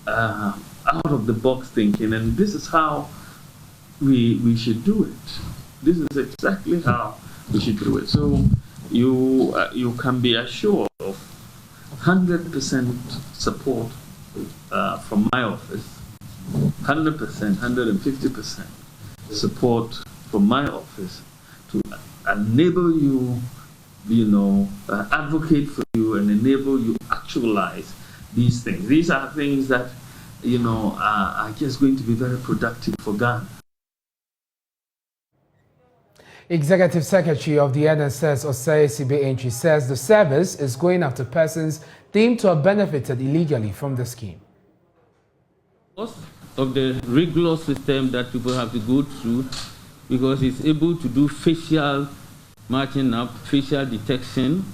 out-of-the-box thinking, and this is how we should do it. This is exactly how we should do it. So you can be assured of 100% support from my office, 100%, 150% support from my office to enable you, you know, advocate for you and enable you actualize these things. These are things that, you know, are just going to be very productive for Ghana. Executive Secretary of the NSS, Osei Entry, says the service is going after persons deemed to have benefited illegally from the scheme. Because of the regular system that people have to go through, because it's able to do facial matching up, facial detection,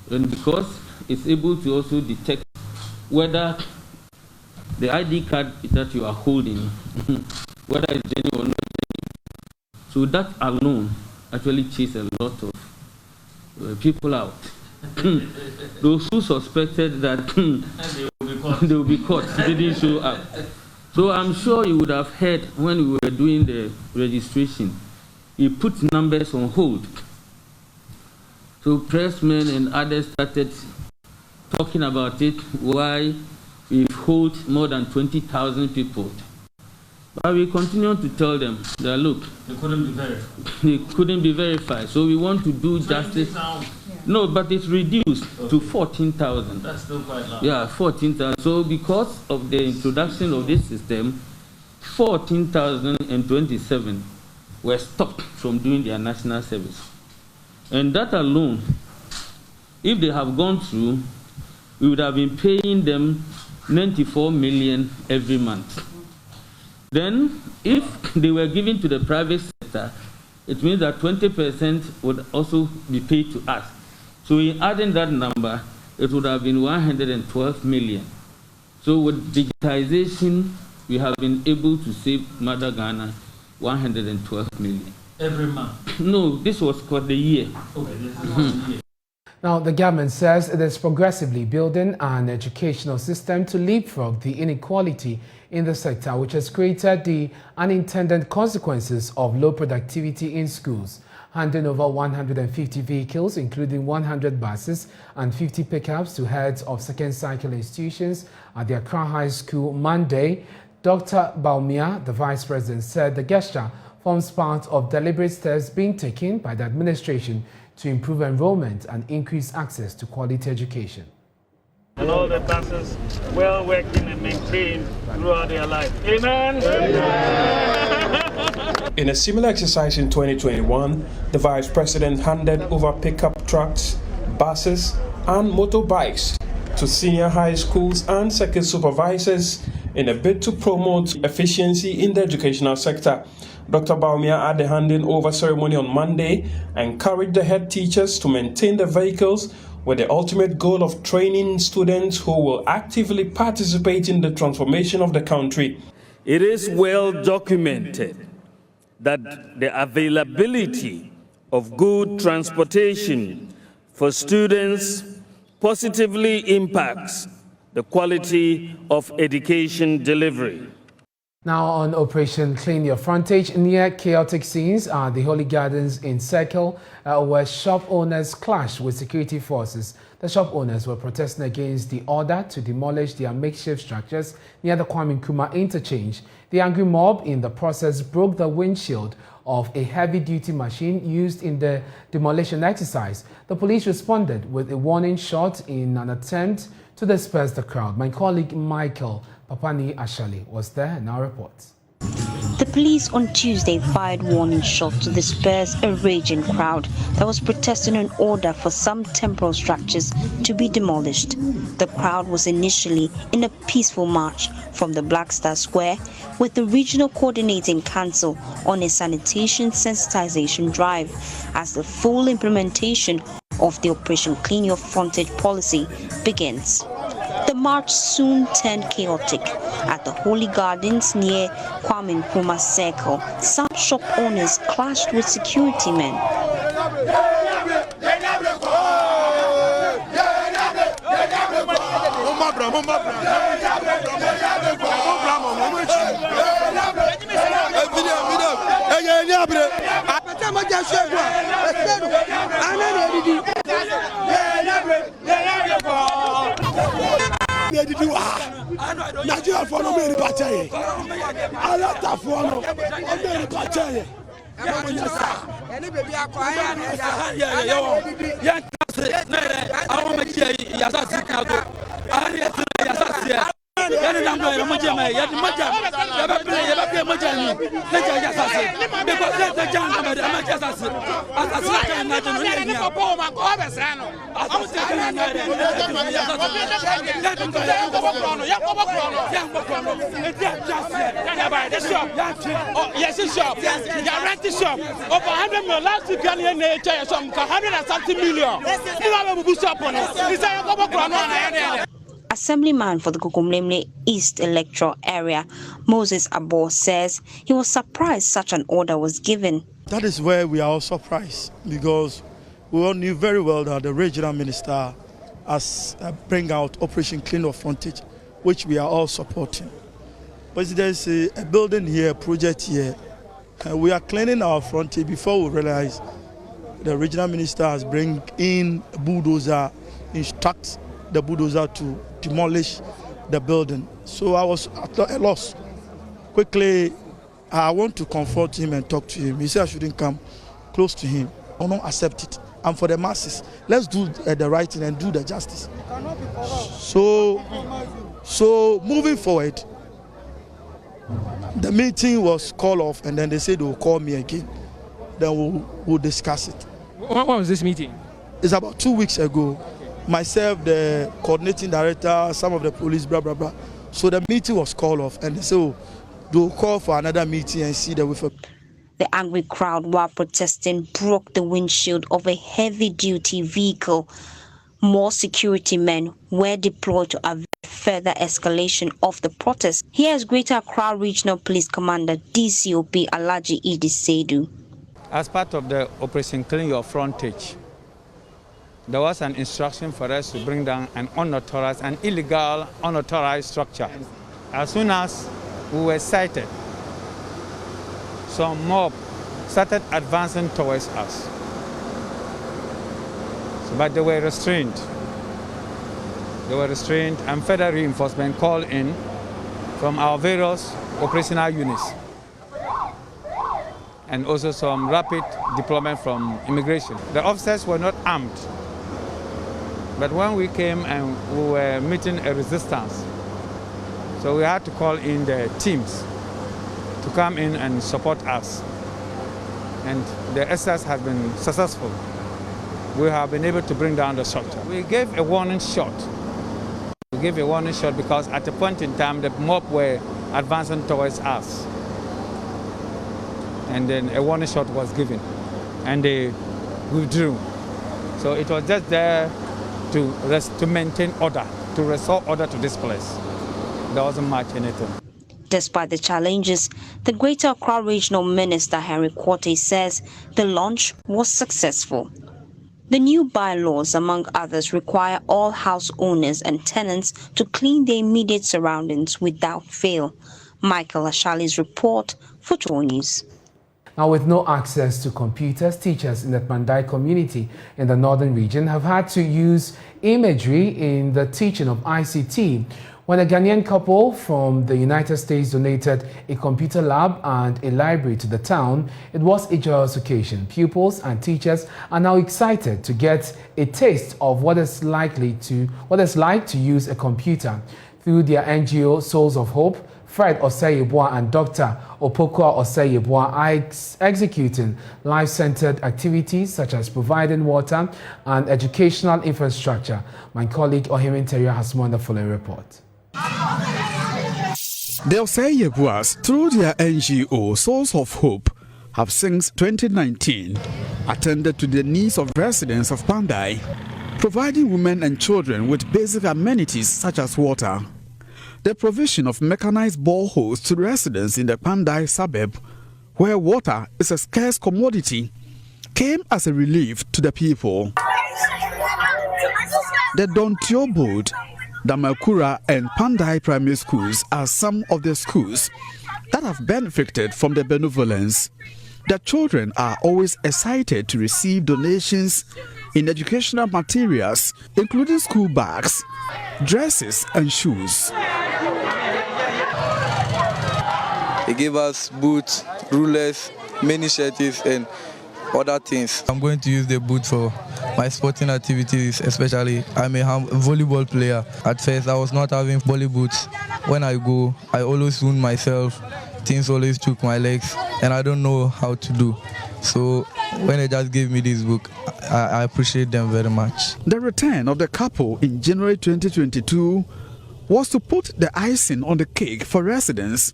and because it's able to also detect whether the ID card that you are holding, whether it's genuine or not genuine. So that alone actually chases a lot of people out. Those who suspected that they will be caught, they didn't show up. So I'm sure you would have heard when we were doing the registration, we put numbers on hold. So pressmen and others started talking about it, why we hold more than 20,000 people. But we continue to tell them that, look, they couldn't be verified. They couldn't be verified. So we want to do justice. No, but it's reduced to 14,000. That's still quite low. Yeah, 14,000. So because of the introduction of this system, 14,027 were stopped from doing their national service. And that alone, if they have gone through, we would have been paying them 94 million every month. Then, if they were given to the private sector, it means that 20% would also be paid to us. So in adding that number, it would have been 112 million. So with digitization, we have been able to save Mother Ghana 112 million. Every month? No, this was for the year. Okay, this is for the year. Now, the government says it is progressively building an educational system to leapfrog the inequality in the sector, which has created the unintended consequences of low productivity in schools. handing over 150 vehicles, including 100 buses and 50 pickups to heads of second cycle institutions at the Accra High School Monday. Dr. Baumia, the Vice President, said the gesture forms part of deliberate steps being taken by the administration to improve enrollment and increase access to quality education. And all the buses well working and maintained throughout their life. Amen? Amen. In a similar exercise in 2021, the Vice President handed over pickup trucks, buses, and motorbikes to senior high schools and circuit supervisors in a bid to promote efficiency in the educational sector. Dr. Baumia, at the handing over ceremony on Monday, encouraged the head teachers to maintain the vehicles with the ultimate goal of training students who will actively participate in the transformation of the country. It is well documented that the availability of good transportation for students positively impacts the quality of education delivery. Now on Operation Clean Your Frontage, near chaotic scenes are the Holy Gardens in Circle, where shop owners clashed with security forces. The shop owners were protesting against the order to demolish their makeshift structures near the Kwame Nkrumah interchange. The angry mob in the process broke the windshield of a heavy-duty machine used in the demolition exercise. The police responded with a warning shot in an attempt to disperse the crowd. My colleague Michael Papani Ashali was there and now reports. The police on Tuesday fired warning shots to disperse a raging crowd that was protesting an order for some temporary structures to be demolished. The crowd was initially in a peaceful march from the Black Star Square with the Regional Coordinating Council on a sanitation sensitization drive as the full implementation of the Operation Clean Your Frontage policy begins. The march soon turned chaotic. At the Holy Gardens near Kwame Nkrumah Circle, some shop owners clashed with security men. Nigeria for no many party. Alata for no many party. Yes, it's shop. You rent the shop. Over 100 million. Last week, you had 100 million. You have a boost up on it. Assemblyman for the Kukumlemle East electoral area, Moses Abo, says he was surprised such an order was given. That is where we are all surprised, because we all knew very well that the regional minister has bring out Operation Clean Your Frontage, which we are all supporting. But there's a building here, a project here, and we are cleaning our frontage before we realize the regional minister has bring in a bulldozer, instruct the bulldozer to demolish the building. So I was at a loss. Quickly, I want to comfort him and talk to him. He said I shouldn't come close to him. I don't accept it. And for the masses, let's do the right thing and do the justice. So moving forward, the meeting was called off, and then they said they will call me again. Then we'll discuss it. When was this meeting? It's about 2 weeks ago. Myself, the coordinating director, some of the police, blah, blah, blah. So the meeting was called off, and they said they'll call for another meeting and see that with a... The angry crowd, while protesting, broke the windshield of a heavy-duty vehicle. More security men were deployed to avoid further escalation of the protest. Here is Greater Accra Regional Police Commander DCOP Alaji Idi Seidu. As part of the Operation Clean Your Frontage, there was an instruction for us to bring down an unauthorized and illegal unauthorized structure. As soon as we were sighted, some mob started advancing towards us. So, but they were restrained. And further reinforcement called in from our various operational units, and also some rapid deployment from immigration. The officers were not armed, but when we came and we were meeting a resistance, so we had to call in the teams to come in and support us. And the exercise has been successful. We have been able to bring down the structure. We gave a warning shot. Because at a point in time, the mob were advancing towards us. And then a warning shot was given, and they withdrew. So it was just there to maintain order, to restore order to this place. There wasn't much anything. Despite the challenges, the Greater Accra Regional Minister Henry Quartey says the launch was successful. The new bylaws, among others, require all house owners and tenants to clean their immediate surroundings without fail. Michael Ashali's report for 4 News. Now, with no access to computers, teachers in the Pandai community in the northern region have had to use imagery in the teaching of ICT. When a Ghanaian couple from the United States donated a computer lab and a library to the town, it was a joyous occasion. Pupils and teachers are now excited to get a taste of what it's like to use a computer. Through their NGO Souls of Hope, Fred Osei-Yeboah and Dr. Opoku Osei-Yeboah are executing life-centered activities such as providing water and educational infrastructure. My colleague Ohim Interior has more on the following report. The Osei-Yeboahs, through their NGO Souls of Hope, have since 2019 attended to the needs of residents of Pandai, providing women and children with basic amenities such as water. The provision of mechanized boreholes to residents in the Pandai suburb, where water is a scarce commodity, came as a relief to the people. The Dontio Board, Damakura and Pandai primary schools are some of the schools that have benefited from the benevolence. The children are always excited to receive donations in educational materials, including school bags, dresses and shoes. They gave us boots, rulers, many shirts and other things. I'm going to use the boot for my sporting activities, especially. I'm a volleyball player. At first, I was not having volley boots. When I go, I always wound myself. Things always took my legs, and I don't know how to do. So when they just gave me this book, I appreciate them very much. The return of the couple in January 2022 was to put the icing on the cake for residents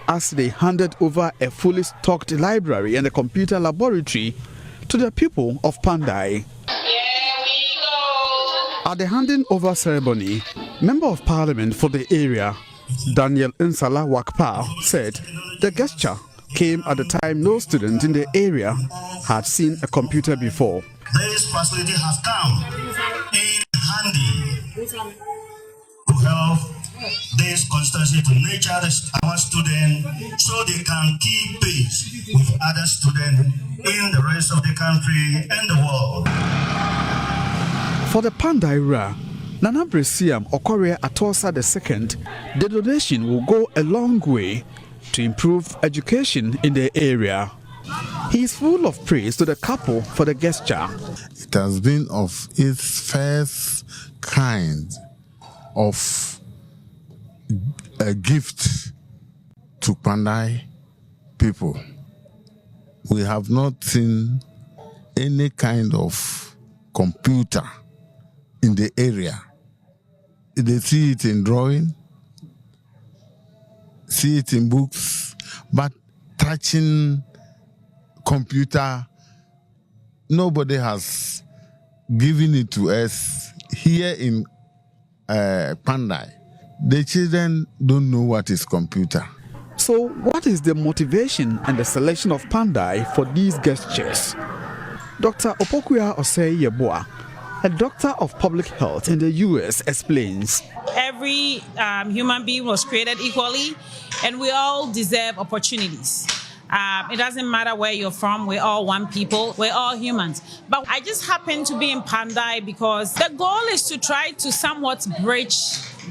as they handed over a fully stocked library and a computer laboratory to the people of Pandai. At the handing over ceremony, Member of Parliament for the area, Daniel Nsala Wakpa, said the gesture came at a time no student in the area had seen a computer before. This facility has come in handy to help this constituency to nurture our students so they can keep pace with other students in the rest of the country and the world. For the Pandai Ra, Nana Bresiam Okorie Atosa II, the donation will go a long way to improve education in the area. He is full of praise to the couple for the gesture. It has been of its first kind of a gift to Pandai people. We have not seen any kind of computer in the area. They see it in drawing, see it in books, but touching computer, nobody has given it to us here in Pandai. The children don't know what is computer. So what is the motivation and the selection of Pandai for these gestures? Dr. Opoku Osei-Yeboah, a doctor of public health in the US, explains. Every human being was created equally, and we all deserve opportunities. It doesn't matter where you're from. We're all one people. We're all humans. But I just happen to be in Pandai because the goal is to try to somewhat bridge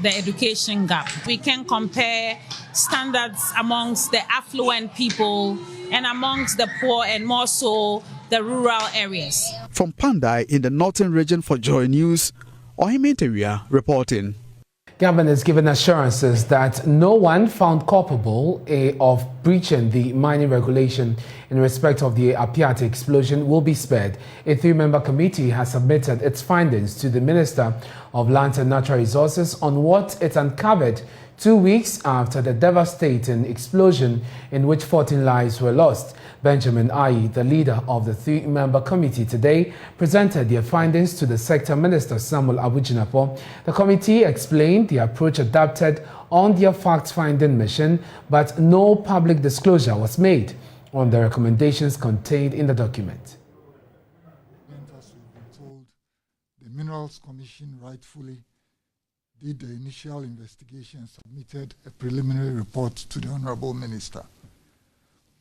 the education gap. We can compare standards amongst the affluent people and amongst the poor, and more so the rural areas. From Pandai in the northern region for Joy News, Parliamentary reporting. Government has given assurances that no one found culpable of breaching the mining regulation in respect of the Apiate explosion will be spared. A 3-member committee has submitted its findings to the Minister of Lands and Natural Resources on what it uncovered 2 weeks after the devastating explosion in which 14 lives were lost. Benjamin Ayi, the leader of the 3-member committee, today presented their findings to the Sector Minister Samuel Aboagye. The committee explained the approach adopted on their fact-finding mission, but no public disclosure was made on the recommendations contained in the document. As we've been told, the Minerals Commission rightfully did the initial investigation and submitted a preliminary report to the Honorable Minister.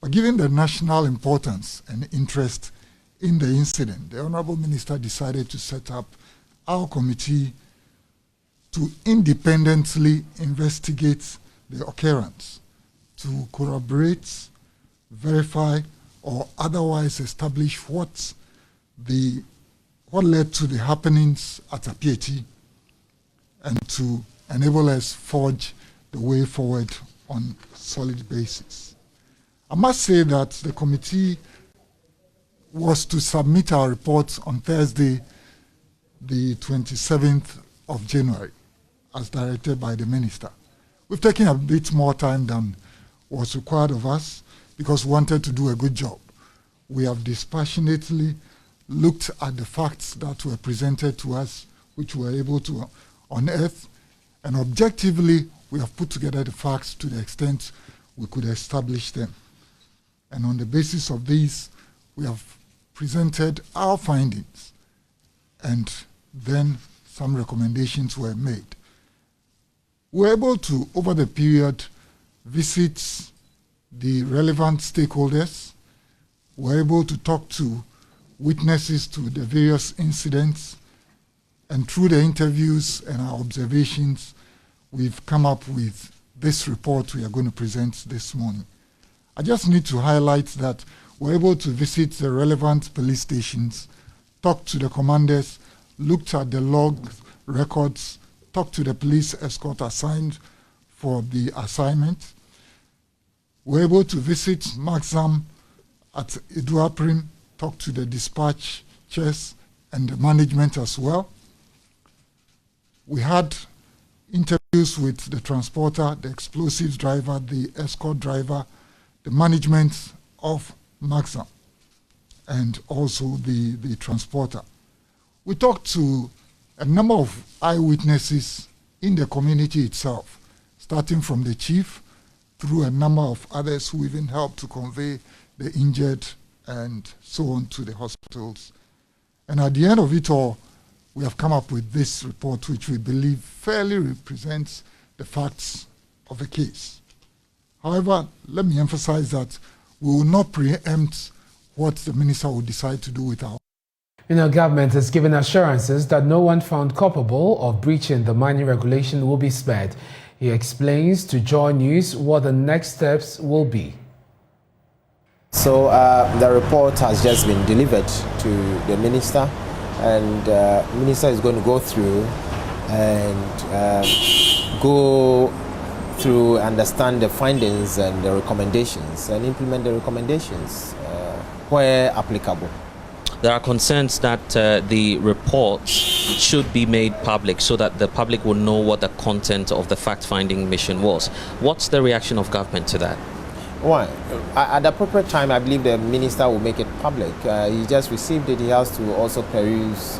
But given the national importance and interest in the incident, the Honorable Minister decided to set up our committee to independently investigate the occurrence, to corroborate, verify, or otherwise establish what led to the happenings at Apiate, and to enable us forge the way forward on a solid basis. I must say that the committee was to submit our report on Thursday, the 27th of January, as directed by the Minister. We've taken a bit more time than was required of us because we wanted to do a good job. We have dispassionately looked at the facts that were presented to us, which we were able to unearth, and objectively we have put together the facts to the extent we could establish them. And on the basis of these, we have presented our findings, and then some recommendations were made. We were able to, over the period, visit the relevant stakeholders. We were able to talk to witnesses to the various incidents, and through the interviews and our observations, we've come up with this report we are going to present this morning. I just need to highlight that we're able to visit the relevant police stations, talk to the commanders, looked at the log records, talked to the police escort assigned for the assignment. We're able to visit Maxam at Iduaprim, talk to the dispatchers and the management as well. We had interviews with the transporter, the explosives driver, the escort driver, the management of Maxam, and also the transporter. We talked to a number of eyewitnesses in the community itself, starting from the chief through a number of others who even helped to convey the injured and so on to the hospitals. And at the end of it all, we have come up with this report, which we believe fairly represents the facts of the case. However, let me emphasize that we will not preempt what the minister will decide to do with our. Government has given assurances that no one found culpable of breaching the mining regulation will be spared. He explains to Joy News what the next steps will be. So the report has just been delivered to the minister, and the minister is going to go through and understand the findings and the recommendations and implement the recommendations where applicable. There are concerns that the report should be made public so that the public will know what the content of the fact-finding mission was. What's the reaction of government to that? Well, at the appropriate time, I believe the minister will make it public. He just received it. He has to also peruse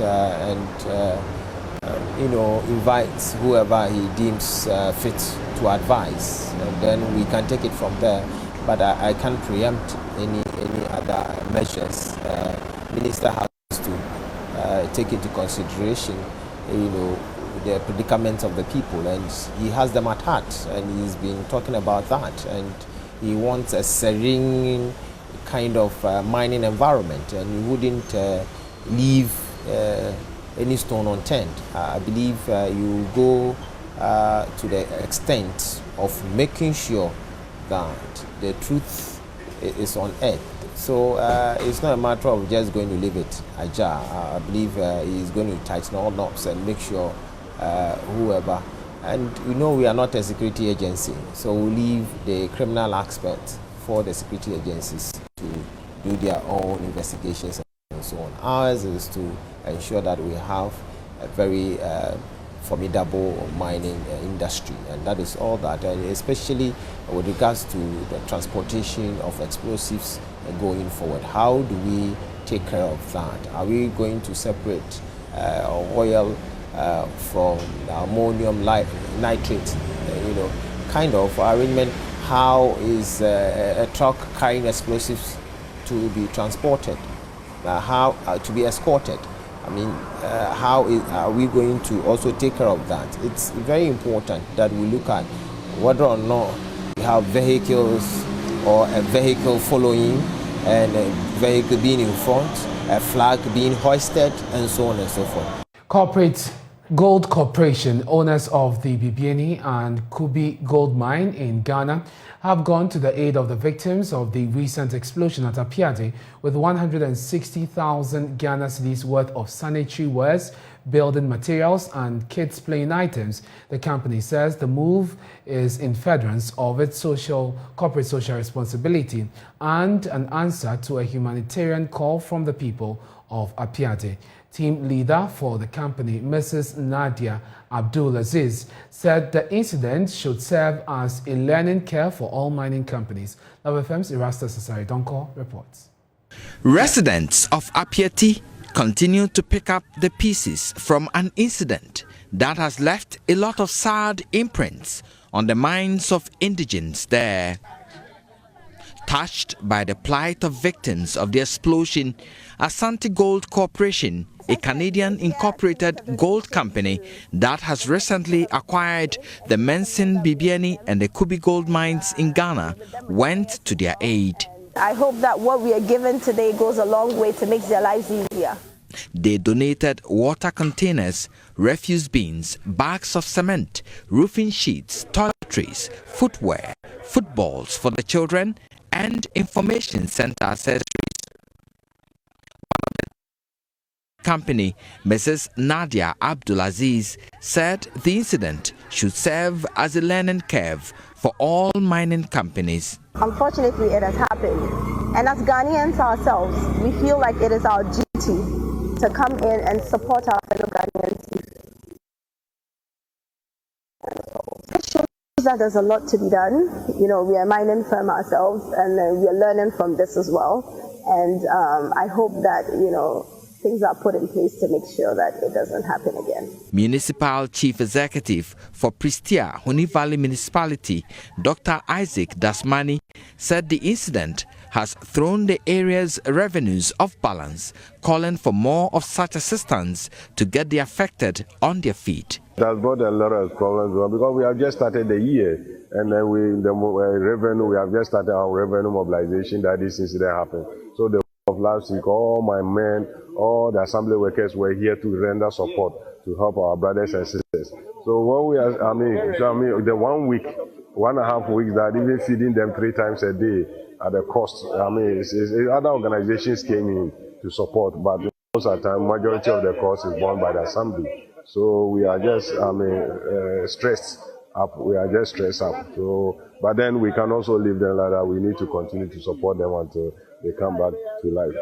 invite whoever he deems fit to advise, and then we can take it from there. But I can't preempt any other measures. Minister has to take into consideration, the predicament of the people, and he has them at heart, and he's been talking about that, and he wants a serene kind of mining environment, and he wouldn't leave any stone unturned. I believe you go to the extent of making sure that the truth is on earth. So it's not a matter of just going to leave it ajar. I believe he's going to tighten all knobs and make sure whoever, and we are not a security agency, so we leave the criminal aspect for the security agencies to do their own investigations and so on. Ours is to ensure that we have a very formidable mining industry, and that is all that, and especially with regards to the transportation of explosives going forward. How do we take care of that? Are we going to separate oil from ammonium nitrate, kind of arrangement? How is a truck carrying explosives to be transported, how to be escorted? I mean, how are we going to also take care of that? It's very important that we look at whether or not we have vehicles or a vehicle following and a vehicle being in front, a flag being hoisted, and so on and so forth. Corporate Gold Corporation, owners of the Bibiani and Kubi gold mine in Ghana, have gone to the aid of the victims of the recent explosion at Apiate with 160,000 Ghana cedis worth of sanitary wares, building materials and kids' playing items. The company says the move is in furtherance of its corporate social responsibility and an answer to a humanitarian call from the people of Apiate. Team leader for the company, Mrs. Nadia Abdulaziz, said the incident should serve as a learning curve for all mining companies. Love FM's Erasta Sasari Donko reports. Residents of Apiate continue to pick up the pieces from an incident that has left a lot of sad imprints on the minds of indigents there. Touched by the plight of victims of the explosion, Ashanti Gold Corporation, a Canadian incorporated gold company that has recently acquired the Mensen, Bibiani and the Kubi gold mines in Ghana, went to their aid. I hope that what we are given today goes a long way to make their lives easier. They donated water containers, refuse bins, bags of cement, roofing sheets, toiletries, footwear, footballs for the children, and information center accessories. Company, Mrs. Nadia Abdulaziz, said the incident should serve as a learning curve for all mining companies. Unfortunately, it has happened. And as Ghanaians ourselves, we feel like it is our duty to come in and support our fellow Ghanaians. It shows that there's a lot to be done. We are a mining firm ourselves, and we are learning from this as well. And I hope that, things are put in place to make sure that it doesn't happen again. Municipal Chief Executive for Pristia, Honi Valley Municipality, Dr. Isaac Dasmani, said the incident has thrown the area's revenues off balance, calling for more of such assistance to get the affected on their feet. It has brought a lot of problems because we have just started the year, and then we have just started our revenue mobilization that this incident happened. So the of last week, all my men, all the assembly workers were here to render support to help our brothers and sisters. So when we are, the 1 week, 1.5 weeks that even feeding them 3 times a day at the cost, other organizations came in to support, but most of the time, majority of the cost is borne by the assembly. So we are just, stressed up. We are just stressed up. So, but then we can also leave them like that. We need to continue to support them until they come back to life.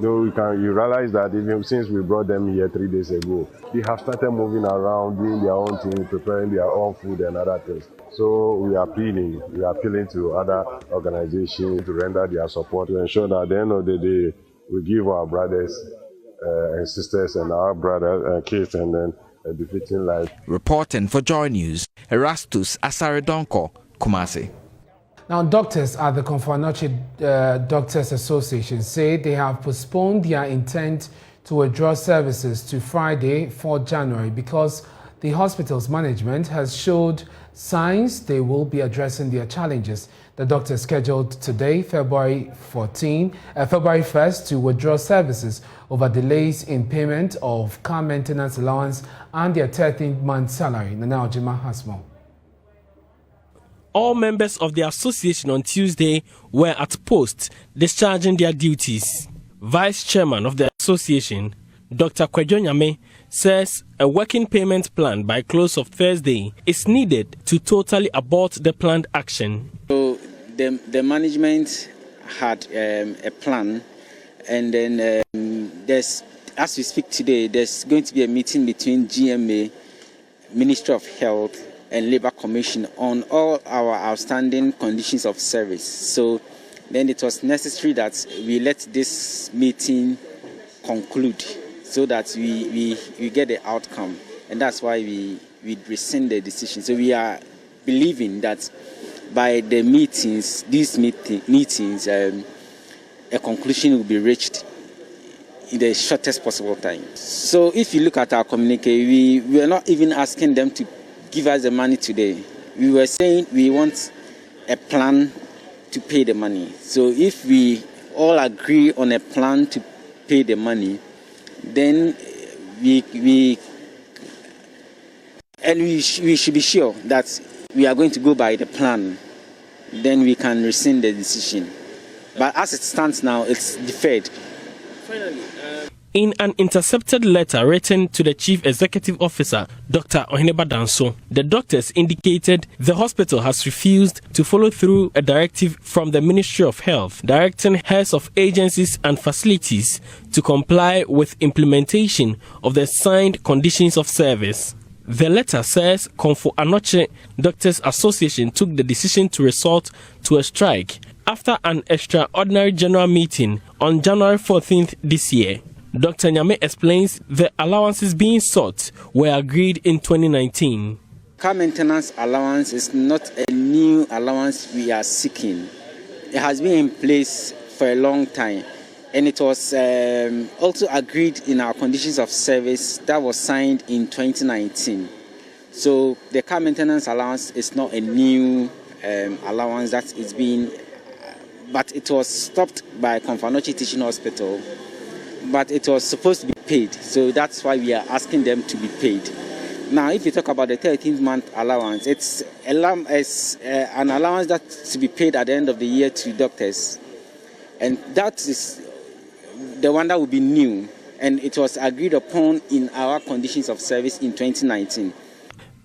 Though you realize that even since we brought them here 3 days ago, they have started moving around, doing their own thing, preparing their own food and other things. So we are appealing to other organizations to render their support to ensure that at the end of the day, we give our brothers and sisters and our brothers and kids and then a befitting life. Reporting for Joy News, Erastus Asaredonko, Kumasi. Now, doctors at the Konfanoche Doctors Association say they have postponed their intent to withdraw services to Friday, 4th January, because the hospital's management has showed signs they will be addressing their challenges. The doctor is scheduled today, February 1st, to withdraw services over delays in payment of car maintenance allowance and their 13th month salary. Nana Ojima has more. All members of the association on Tuesday were at post discharging their duties. Vice Chairman of the association, Dr. Kwadwo Nyame, says a working payment plan by close of Thursday is needed to totally abort the planned action. So the management had a plan, and then there's, as we speak today, there's going to be a meeting between GMA, Ministry of Health, and Labour Commission on all our outstanding conditions of service. So then it was necessary that we let this meeting conclude so that we get the outcome, and that's why we rescind the decision. So we are believing that by the meetings, a conclusion will be reached in the shortest possible time. So if you look at our communique, we were not even asking them to give us the money today. We were saying we want a plan to pay the money. So if we all agree on a plan to pay the money, then we should be sure that we are going to go by the plan. Then we can rescind the decision. But as it stands now, it's deferred. Finally, in an intercepted letter written to the Chief Executive Officer, Dr. Oheneba Danso, the doctors indicated the hospital has refused to follow through a directive from the Ministry of Health directing heads of agencies and facilities to comply with implementation of the signed conditions of service. The letter says Komfo Anoche Doctors Association took the decision to resort to a strike after an extraordinary general meeting on January 14th this year. Dr. Nyame explains the allowances being sought were agreed in 2019. Car maintenance allowance is not a new allowance we are seeking. It has been in place for a long time, and it was also agreed in our conditions of service that was signed in 2019. So the car maintenance allowance is not a new allowance that is being, but it was stopped by Komfo Anoche Teaching Hospital. But it was supposed to be paid, so that's why we are asking them to be paid. Now, if you talk about the 13th month allowance, it's an allowance that's to be paid at the end of the year to doctors, and that is the one that will be new, and it was agreed upon in our conditions of service in 2019.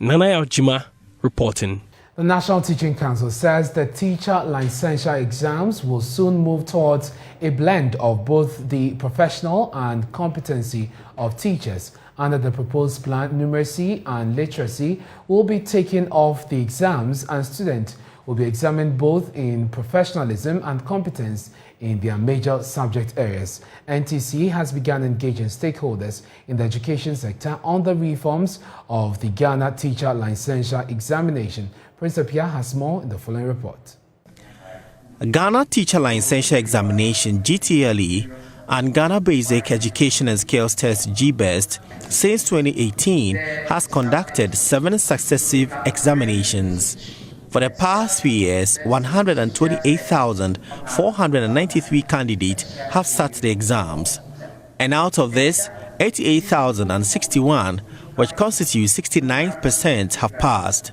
Nana Ojima reporting. The National Teaching Council says the teacher licensure exams will soon move towards a blend of both the professional and competency of teachers. Under the proposed plan, numeracy and literacy will be taken off the exams, and students will be examined both in professionalism and competence in their major subject areas. NTC has begun engaging stakeholders in the education sector on the reforms of the Ghana Teacher Licensure Examination. Prince Apiate has more in the following report. Ghana Teacher Licensure Examination (GTLE) and Ghana Basic Education and Skills Test (GBEST) since 2018 has conducted 7 successive examinations. For the past 3 years, 128,493 candidates have sat the exams, and out of this, 88,061, which constitutes 69%, have passed.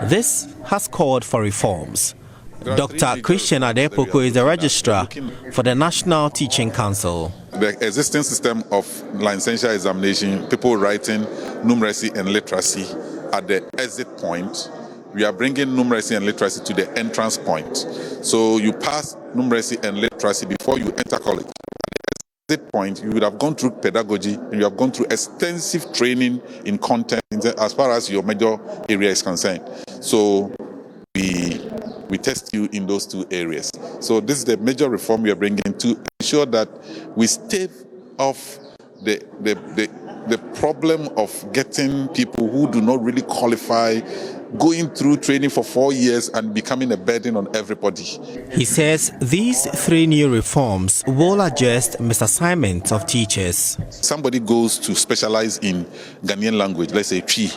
This has called for reforms. Dr. Christian Adepoko is the registrar for the National Teaching Council. The existing system of licensure examination, people writing numeracy and literacy at the exit point, we are bringing numeracy and literacy to the entrance point. So you pass numeracy and literacy before you enter college. At the exit point, you would have gone through pedagogy and you have gone through extensive training in content as far as your major area is concerned. So we test you in those 2 areas. So this is the major reform we are bringing to ensure that we stave off the problem of getting people who do not really qualify going through training for 4 years and becoming a burden on everybody. He says these 3 new reforms will adjust misassignment of teachers. Somebody goes to specialize in Ghanaian language, let's say Twi,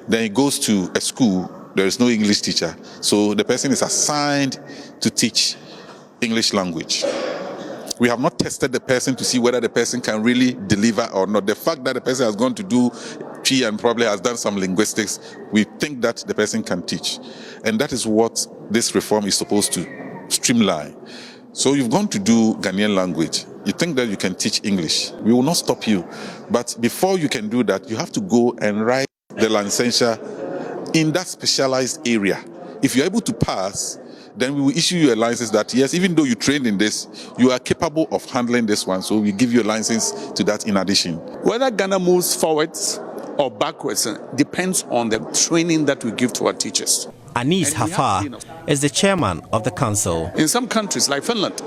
then he goes to a school there is no English teacher. So the person is assigned to teach English language. We have not tested the person to see whether the person can really deliver or not. The fact that the person has gone to do PhD and probably has done some linguistics, we think that the person can teach. And that is what this reform is supposed to streamline. So you've gone to do Ghanaian language. You think that you can teach English. We will not stop you. But before you can do that, you have to go and write the licensure in that specialized area. If you're able to pass, then we will issue you a license that, yes, even though you trained in this, you are capable of handling this one. So we give you a license to that in addition. Whether Ghana moves forwards or backwards depends on the training that we give to our teachers. Anis Hafar is the chairman of the council. In some countries like Finland,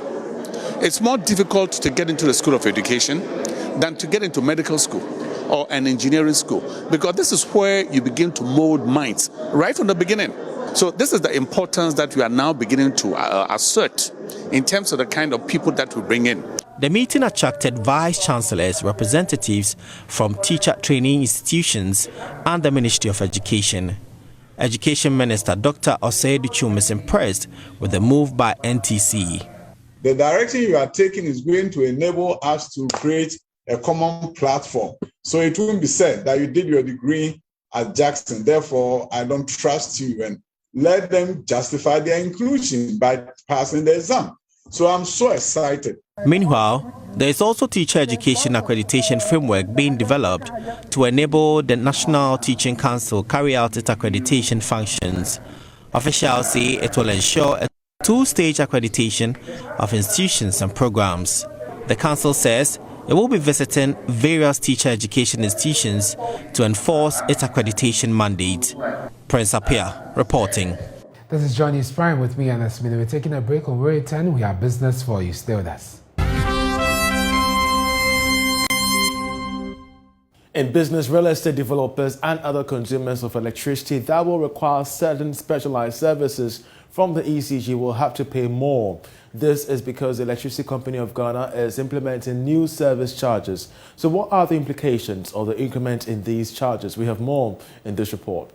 it's more difficult to get into the School of Education than to get into medical school or an engineering school, because this is where you begin to mold minds right from the beginning. So this is the importance that we are now beginning to assert in terms of the kind of people that we bring in. The meeting attracted vice chancellors, representatives from teacher training institutions and the Ministry of Education. Education Minister Dr. Osei Duchum is impressed with the move by NTC. The direction you are taking is going to enable us to create a common platform. So it won't be said that you did your degree at Jackson, therefore I don't trust you, and let them justify their inclusion by passing the exam. So I'm so excited. Meanwhile, there is also teacher education accreditation framework being developed to enable the National Teaching Council carry out its accreditation functions. Officials say it will ensure a two-stage accreditation of institutions and programs. The council says it will be visiting various teacher education institutions to enforce its accreditation mandate. Prince Apia reporting. This is Johnny's Prime with me, and as we're taking a break on Way 10, we have business for you. Stay with us. In business, real estate developers and other consumers of electricity that will require certain specialized services from the ECG will have to pay more. This is because the Electricity Company of Ghana is implementing new service charges. So what are the implications of the increment in these charges? We have more in this report.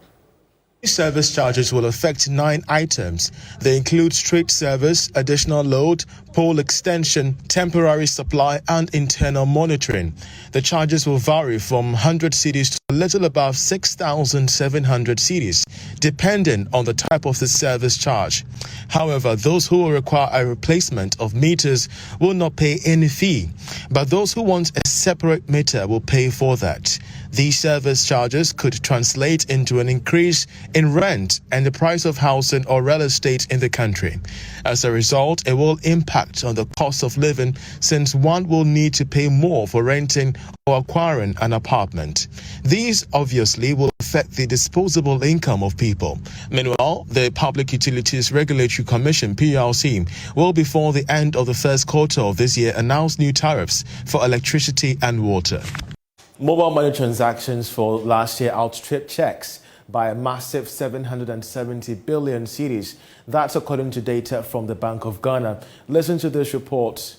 These service charges will affect 9 items. They include street service, additional load, pole extension, temporary supply, and internal monitoring. The charges will vary from 100 cedis to a little above 6,700 cedis, depending on the type of the service charge. However, those who will require a replacement of meters will not pay any fee, but those who want a separate meter will pay for that. These service charges could translate into an increase in rent and the price of housing or real estate in the country. As a result, it will impact on the cost of living, since one will need to pay more for renting or acquiring an apartment. These obviously will affect the disposable income of people. Meanwhile, the Public Utilities Regulatory Commission (PURC) will, before the end of the first quarter of this year, announce new tariffs for electricity and water. Mobile money transactions for last year outstripped checks by a massive 770 billion cedis. That's according to data from the Bank of Ghana. Listen to this report.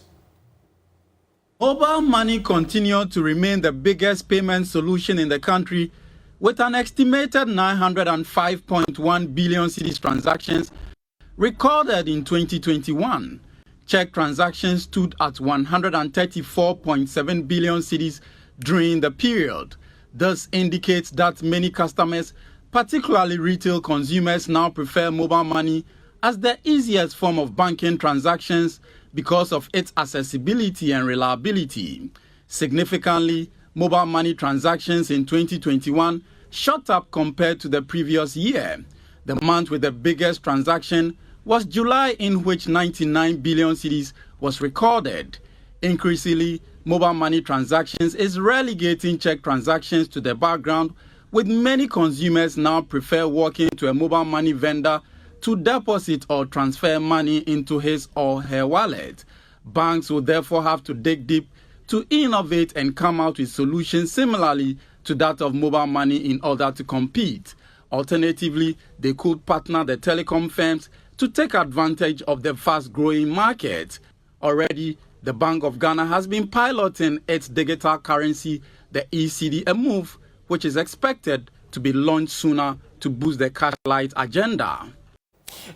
Mobile money continued to remain the biggest payment solution in the country, with an estimated 905.1 billion cedis transactions recorded in 2021. Check transactions stood at 134.7 billion cedis during the period. This indicates that many customers, particularly retail consumers, now prefer mobile money as the easiest form of banking transactions because of its accessibility and reliability. Significantly, mobile money transactions in 2021 shot up compared to the previous year. The month with the biggest transaction was July, in which 99 billion cedis was recorded. Increasingly, mobile money transactions is relegating check transactions to the background, with many consumers now prefer walking to a mobile money vendor to deposit or transfer money into his or her wallet. Banks will therefore have to dig deep to innovate and come out with solutions similarly to that of mobile money in order to compete. Alternatively, they could partner the telecom firms to take advantage of the fast-growing market. Already, the Bank of Ghana has been piloting its digital currency, the ECD, a move which is expected to be launched sooner to boost the cash-light agenda.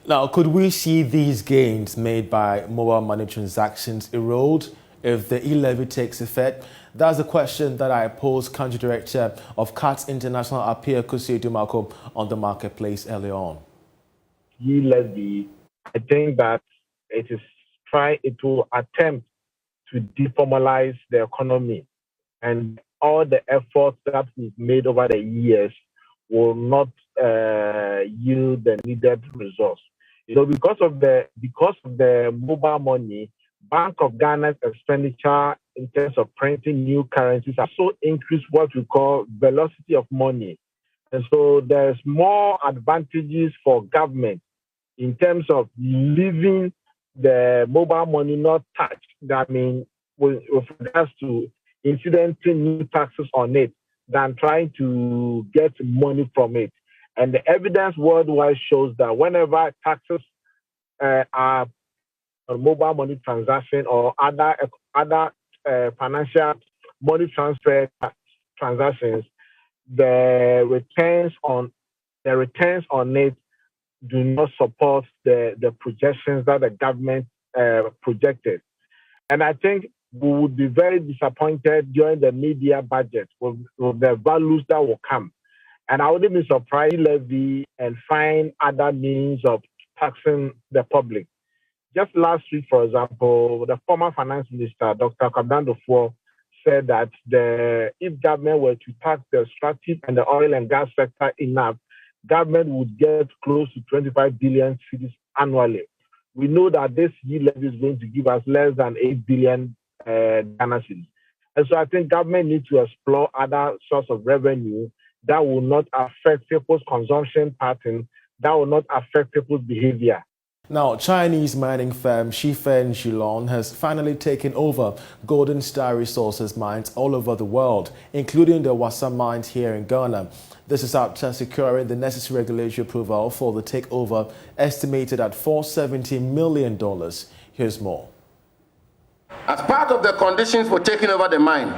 Now, could we see these gains made by mobile money transactions erode if the E-Levy takes effect? That's the question that I posed Country Director of CATS International, Apiate Dumako, on the marketplace earlier on. E-Levy, I think that it will attempt to deformalize the economy, and all the efforts that we've made over the years will not yield the needed results. Because of the mobile money, Bank of Ghana's expenditure in terms of printing new currencies has so increased what we call velocity of money. And so there's more advantages for government in terms of leaving the mobile money not touched. That means with regards to incidental new taxes on it than trying to get money from it. And the evidence worldwide shows that whenever taxes are on mobile money transaction or other financial money transfer transactions, the returns on it do not support the projections that the government projected. And I think we would be very disappointed during the media budget with the values that will come. And I wouldn't be surprised to levy and find other means of taxing the public. Just last week, for example, the former finance minister, Dr. Kabdandofo, said that if government were to tax the extractive and the oil and gas sector enough, government would get close to 25 billion cedis annually. We know that this E-Levy is going to give us less than 8 billion Ghana cedis. And so I think government needs to explore other sources of revenue that will not affect people's consumption pattern, that will not affect people's behavior. Now, Chinese mining firm Shifen Zhilong has finally taken over Golden Star Resources mines all over the world, including the Wassa mines here in Ghana. This is after securing the necessary regulatory approval for the takeover, estimated at $470 million. Here's more. As part of the conditions for taking over the mine,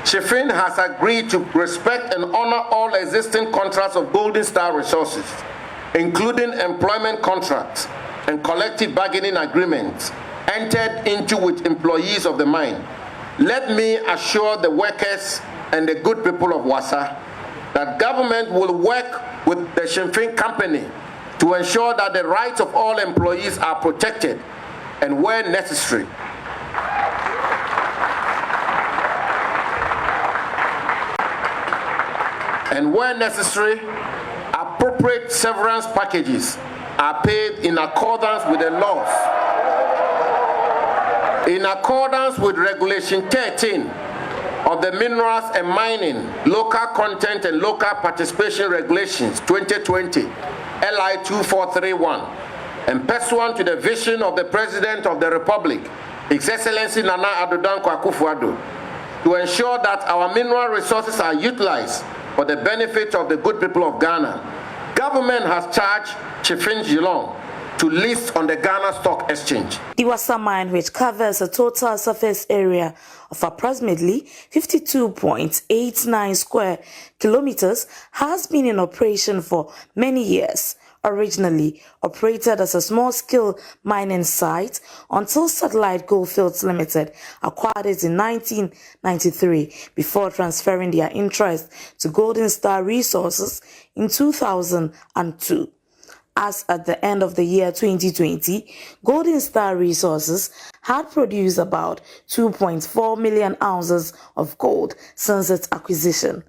Shifen has agreed to respect and honor all existing contracts of Golden Star Resources, including employment contracts and collective bargaining agreements entered into with employees of the mine. Let me assure the workers and the good people of Wassa that government will work with the Shifen company to ensure that the rights of all employees are protected and, where necessary, appropriate severance packages are paid in accordance with the laws. In accordance with Regulation 13 of the Minerals and Mining, Local Content and Local Participation Regulations 2020, LI 2431, and pursuant to the vision of the President of the Republic, His Excellency Nana Addo Dankwa Akufo-Addo, to ensure that our mineral resources are utilized for the benefit of the good people of Ghana, government has charged Shifen Zhilong to list on the Ghana Stock Exchange. The Wassa mine, which covers a total surface area of approximately 52.89 square kilometers, has been in operation for many years. Originally operated as a small-scale mining site until Satellite Goldfields Limited acquired it in 1993 before transferring their interest to Golden Star Resources in 2002. As at the end of the year 2020, Golden Star Resources had produced about 2.4 million ounces of gold since its acquisition.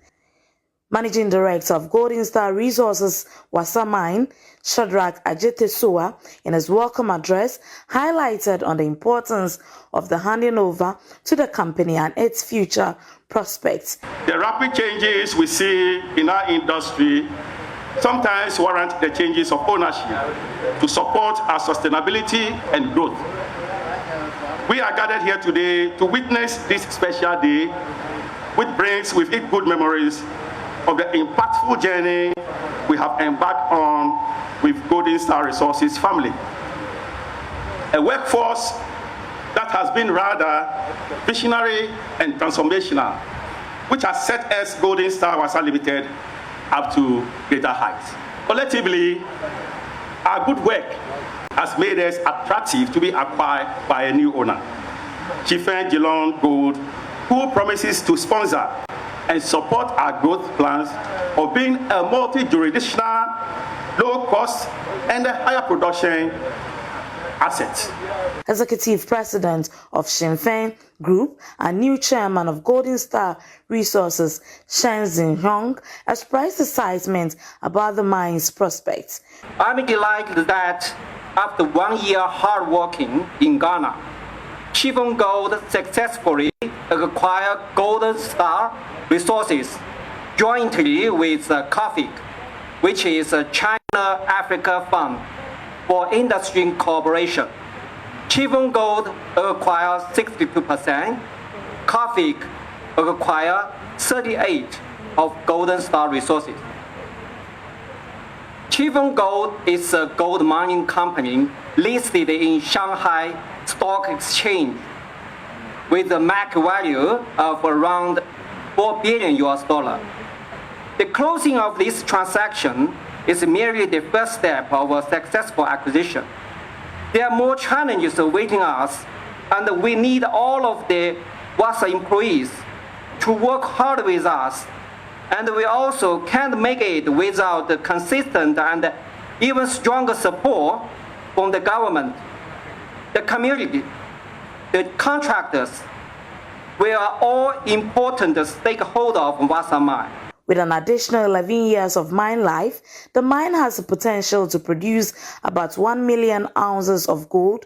Managing Director of Golden Star Resources Wassa Mine, Shadrach Ajete-Soa, in his welcome address, highlighted on the importance of the handing over to the company and its future prospects. The rapid changes we see in our industry sometimes warrant the changes of ownership to support our sustainability and growth. We are gathered here today to witness this special day, which brings with it good memories of the impactful journey we have embarked on with Golden Star Resources family. A workforce that has been rather visionary and transformational, which has set us Golden Star Wassa Limited up to greater heights. Collectively, our good work has made us attractive to be acquired by a new owner, Chifeng Geelong Gold, who promises to sponsor and support our growth plans of being a multi-jurisdictional, low-cost, and a higher production asset. Executive President of Chifeng Group and new chairman of Golden Star Resources, Shen Zinhong, expressed excitement about the mine's prospects. I'm delighted that after 1 year hard working in Ghana, Chifeng Gold successfully acquired Golden Star Resources jointly with CAFIC, which is a China-Africa Fund for Industry Cooperation. Chifeng Gold acquired 62%, CAFIC acquired 38% of Golden Star Resources. Chifeng Gold is a gold mining company listed in Shanghai Stock Exchange with a market value of around $4 billion. The closing of this transaction is merely the first step of a successful acquisition. There are more challenges awaiting us, and we need all of the WASA employees to work hard with us, and we also can't make it without the consistent and even stronger support from the government, the community, the contractors. We are all important stakeholders of WASA mine. With an additional 11 years of mine life, the mine has the potential to produce about 1 million ounces of gold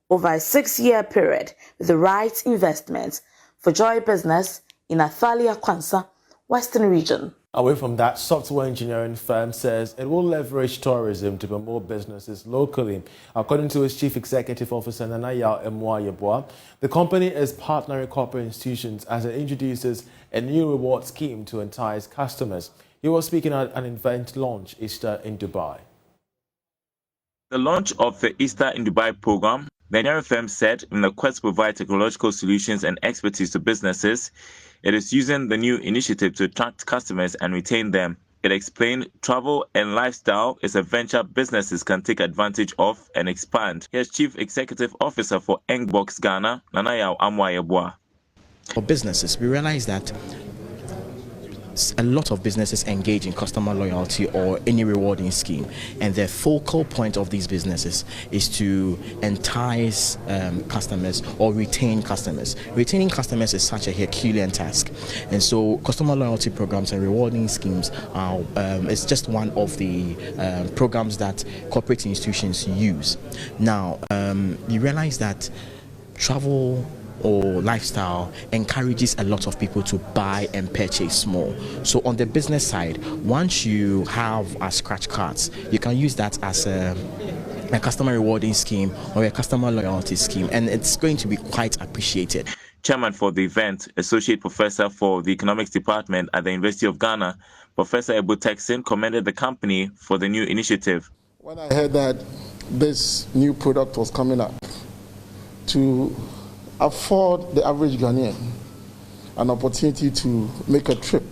over a 6-year period with the right investments. For Joy Business in Athalia Kwanza, Western Region. Away from that, software engineering firm says it will leverage tourism to promote businesses locally. According to its chief executive officer, Nanaya Aboagye, the company is partnering corporate institutions as it introduces a new reward scheme to entice customers. He was speaking at an event launch Easter in Dubai. The launch of the Easter in Dubai program, the engineering firm said, in the quest to provide technological solutions and expertise to businesses, it is using the new initiative to attract customers and retain them. It explained travel and lifestyle is a venture businesses can take advantage of and expand. Here's Chief Executive Officer for Engbox Ghana, Nanaya Aboagye. For businesses, we realize that a lot of businesses engage in customer loyalty or any rewarding scheme, and the focal point of these businesses is to entice customers or retain customers. Retaining customers is such a Herculean task, and so customer loyalty programs and rewarding schemes are it's just one of the programs that corporate institutions use. Now, you realize that travel or lifestyle encourages a lot of people to buy and purchase more. So on the business side, once you have a scratch cards, you can use that as a customer rewarding scheme or a customer loyalty scheme, and it's going to be quite appreciated. Chairman for the event, Associate Professor for the Economics Department at the University of Ghana, Professor Ebu Texin, commended the company for the new initiative. When I heard that this new product was coming up to afford the average Ghanaian an opportunity to make a trip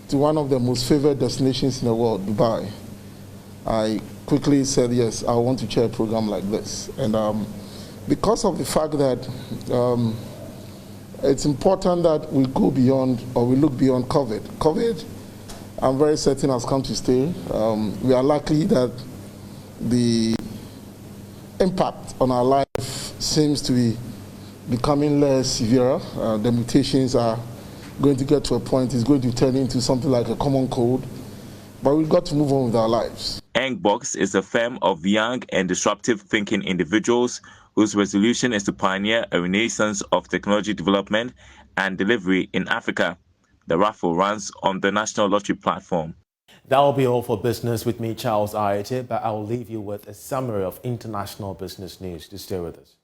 to one of the most favored destinations in the world, Dubai, I quickly said, yes, I want to chair a program like this. And because of the fact that it's important that we go beyond, or we look beyond COVID. COVID, I'm very certain, has come to stay. We are lucky that the impact on our life seems to be becoming less severe. The mutations are going to get to a point, it's going to turn into something like a common cold. But we've got to move on with our lives. Engbox is a firm of young and disruptive thinking individuals whose resolution is to pioneer a renaissance of technology development and delivery in Africa. The raffle runs on the National Lottery platform. That will be all for business with me, Charles Apiate, but I will leave you with a summary of international business news. To stay with us.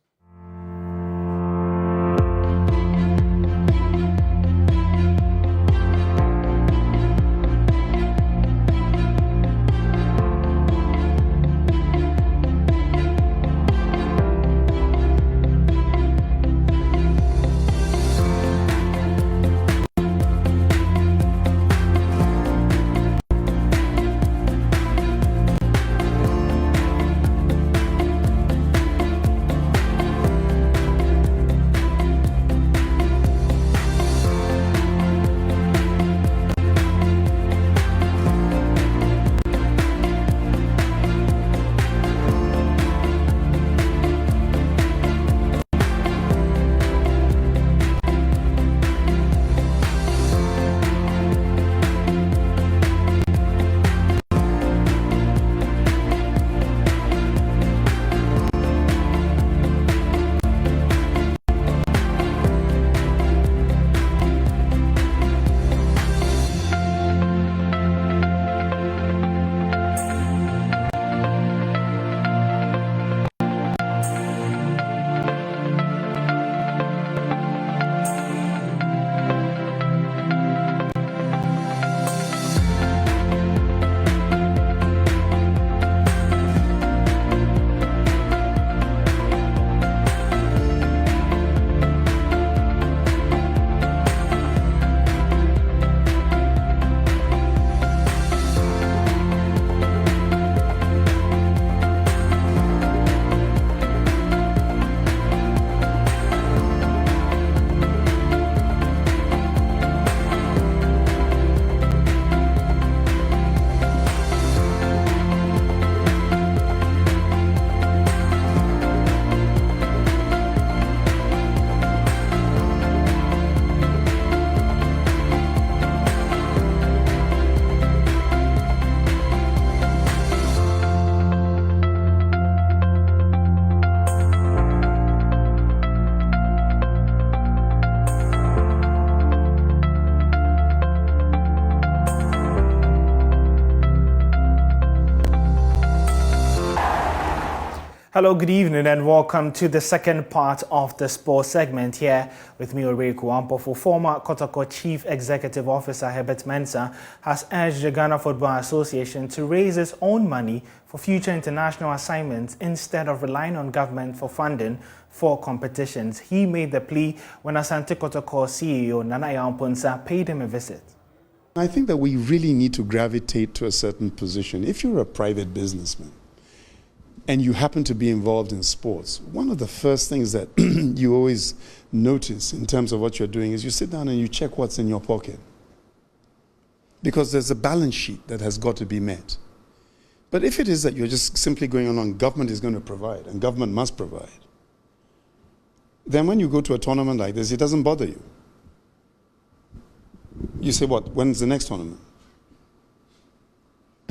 Hello, good evening and welcome to the second part of the sports segment. Here with me, Ore Kuampo. For former Kotoko Chief Executive Officer Herbert Mensah has urged the Ghana Football Association to raise its own money for future international assignments instead of relying on government for funding for competitions. He made the plea when Asante Kotoko CEO Nana Yamponsa paid him a visit. I think that we really need to gravitate to a certain position. If you're a private businessman, and you happen to be involved in sports, one of the first things that you always notice in terms of what you're doing is you sit down and you check what's in your pocket. Because there's a balance sheet that has got to be met. But if it is that you're just simply going along, government is going to provide, and government must provide, then when you go to a tournament like this, it doesn't bother you. You say, what, when's the next tournament?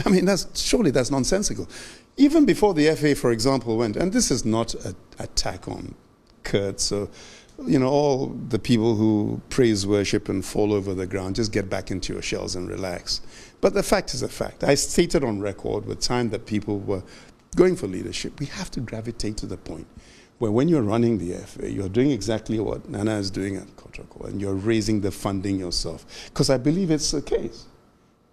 I mean, surely that's nonsensical. Even before the FA, for example, went, and this is not an attack on Kurt, so, all the people who praise worship and fall over the ground, just get back into your shells and relax. But the fact is a fact. I stated on record with time that people were going for leadership. We have to gravitate to the point where when you're running the FA, you're doing exactly what Nana is doing at Kotoko, and you're raising the funding yourself. Because I believe it's the case.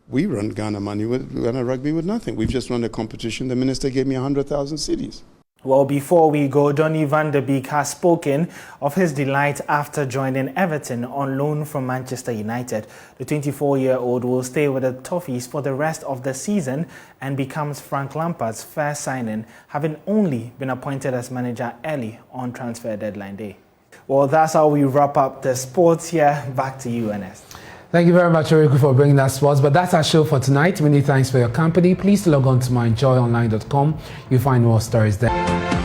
We run Ghana Rugby with nothing. We've just run a competition. The minister gave me 100,000 cedis. Well, before we go, Donny van der Beek has spoken of his delight after joining Everton on loan from Manchester United. The 24-year-old will stay with the Toffees for the rest of the season and becomes Frank Lampard's first signing, having only been appointed as manager early on transfer deadline day. Well, that's how we wrap up the sports here. Back to you, Ernest. Thank you very much, Oriku, for bringing that sports. But that's our show for tonight. Many thanks for your company. Please log on to myjoyonline.com. You'll find more stories there.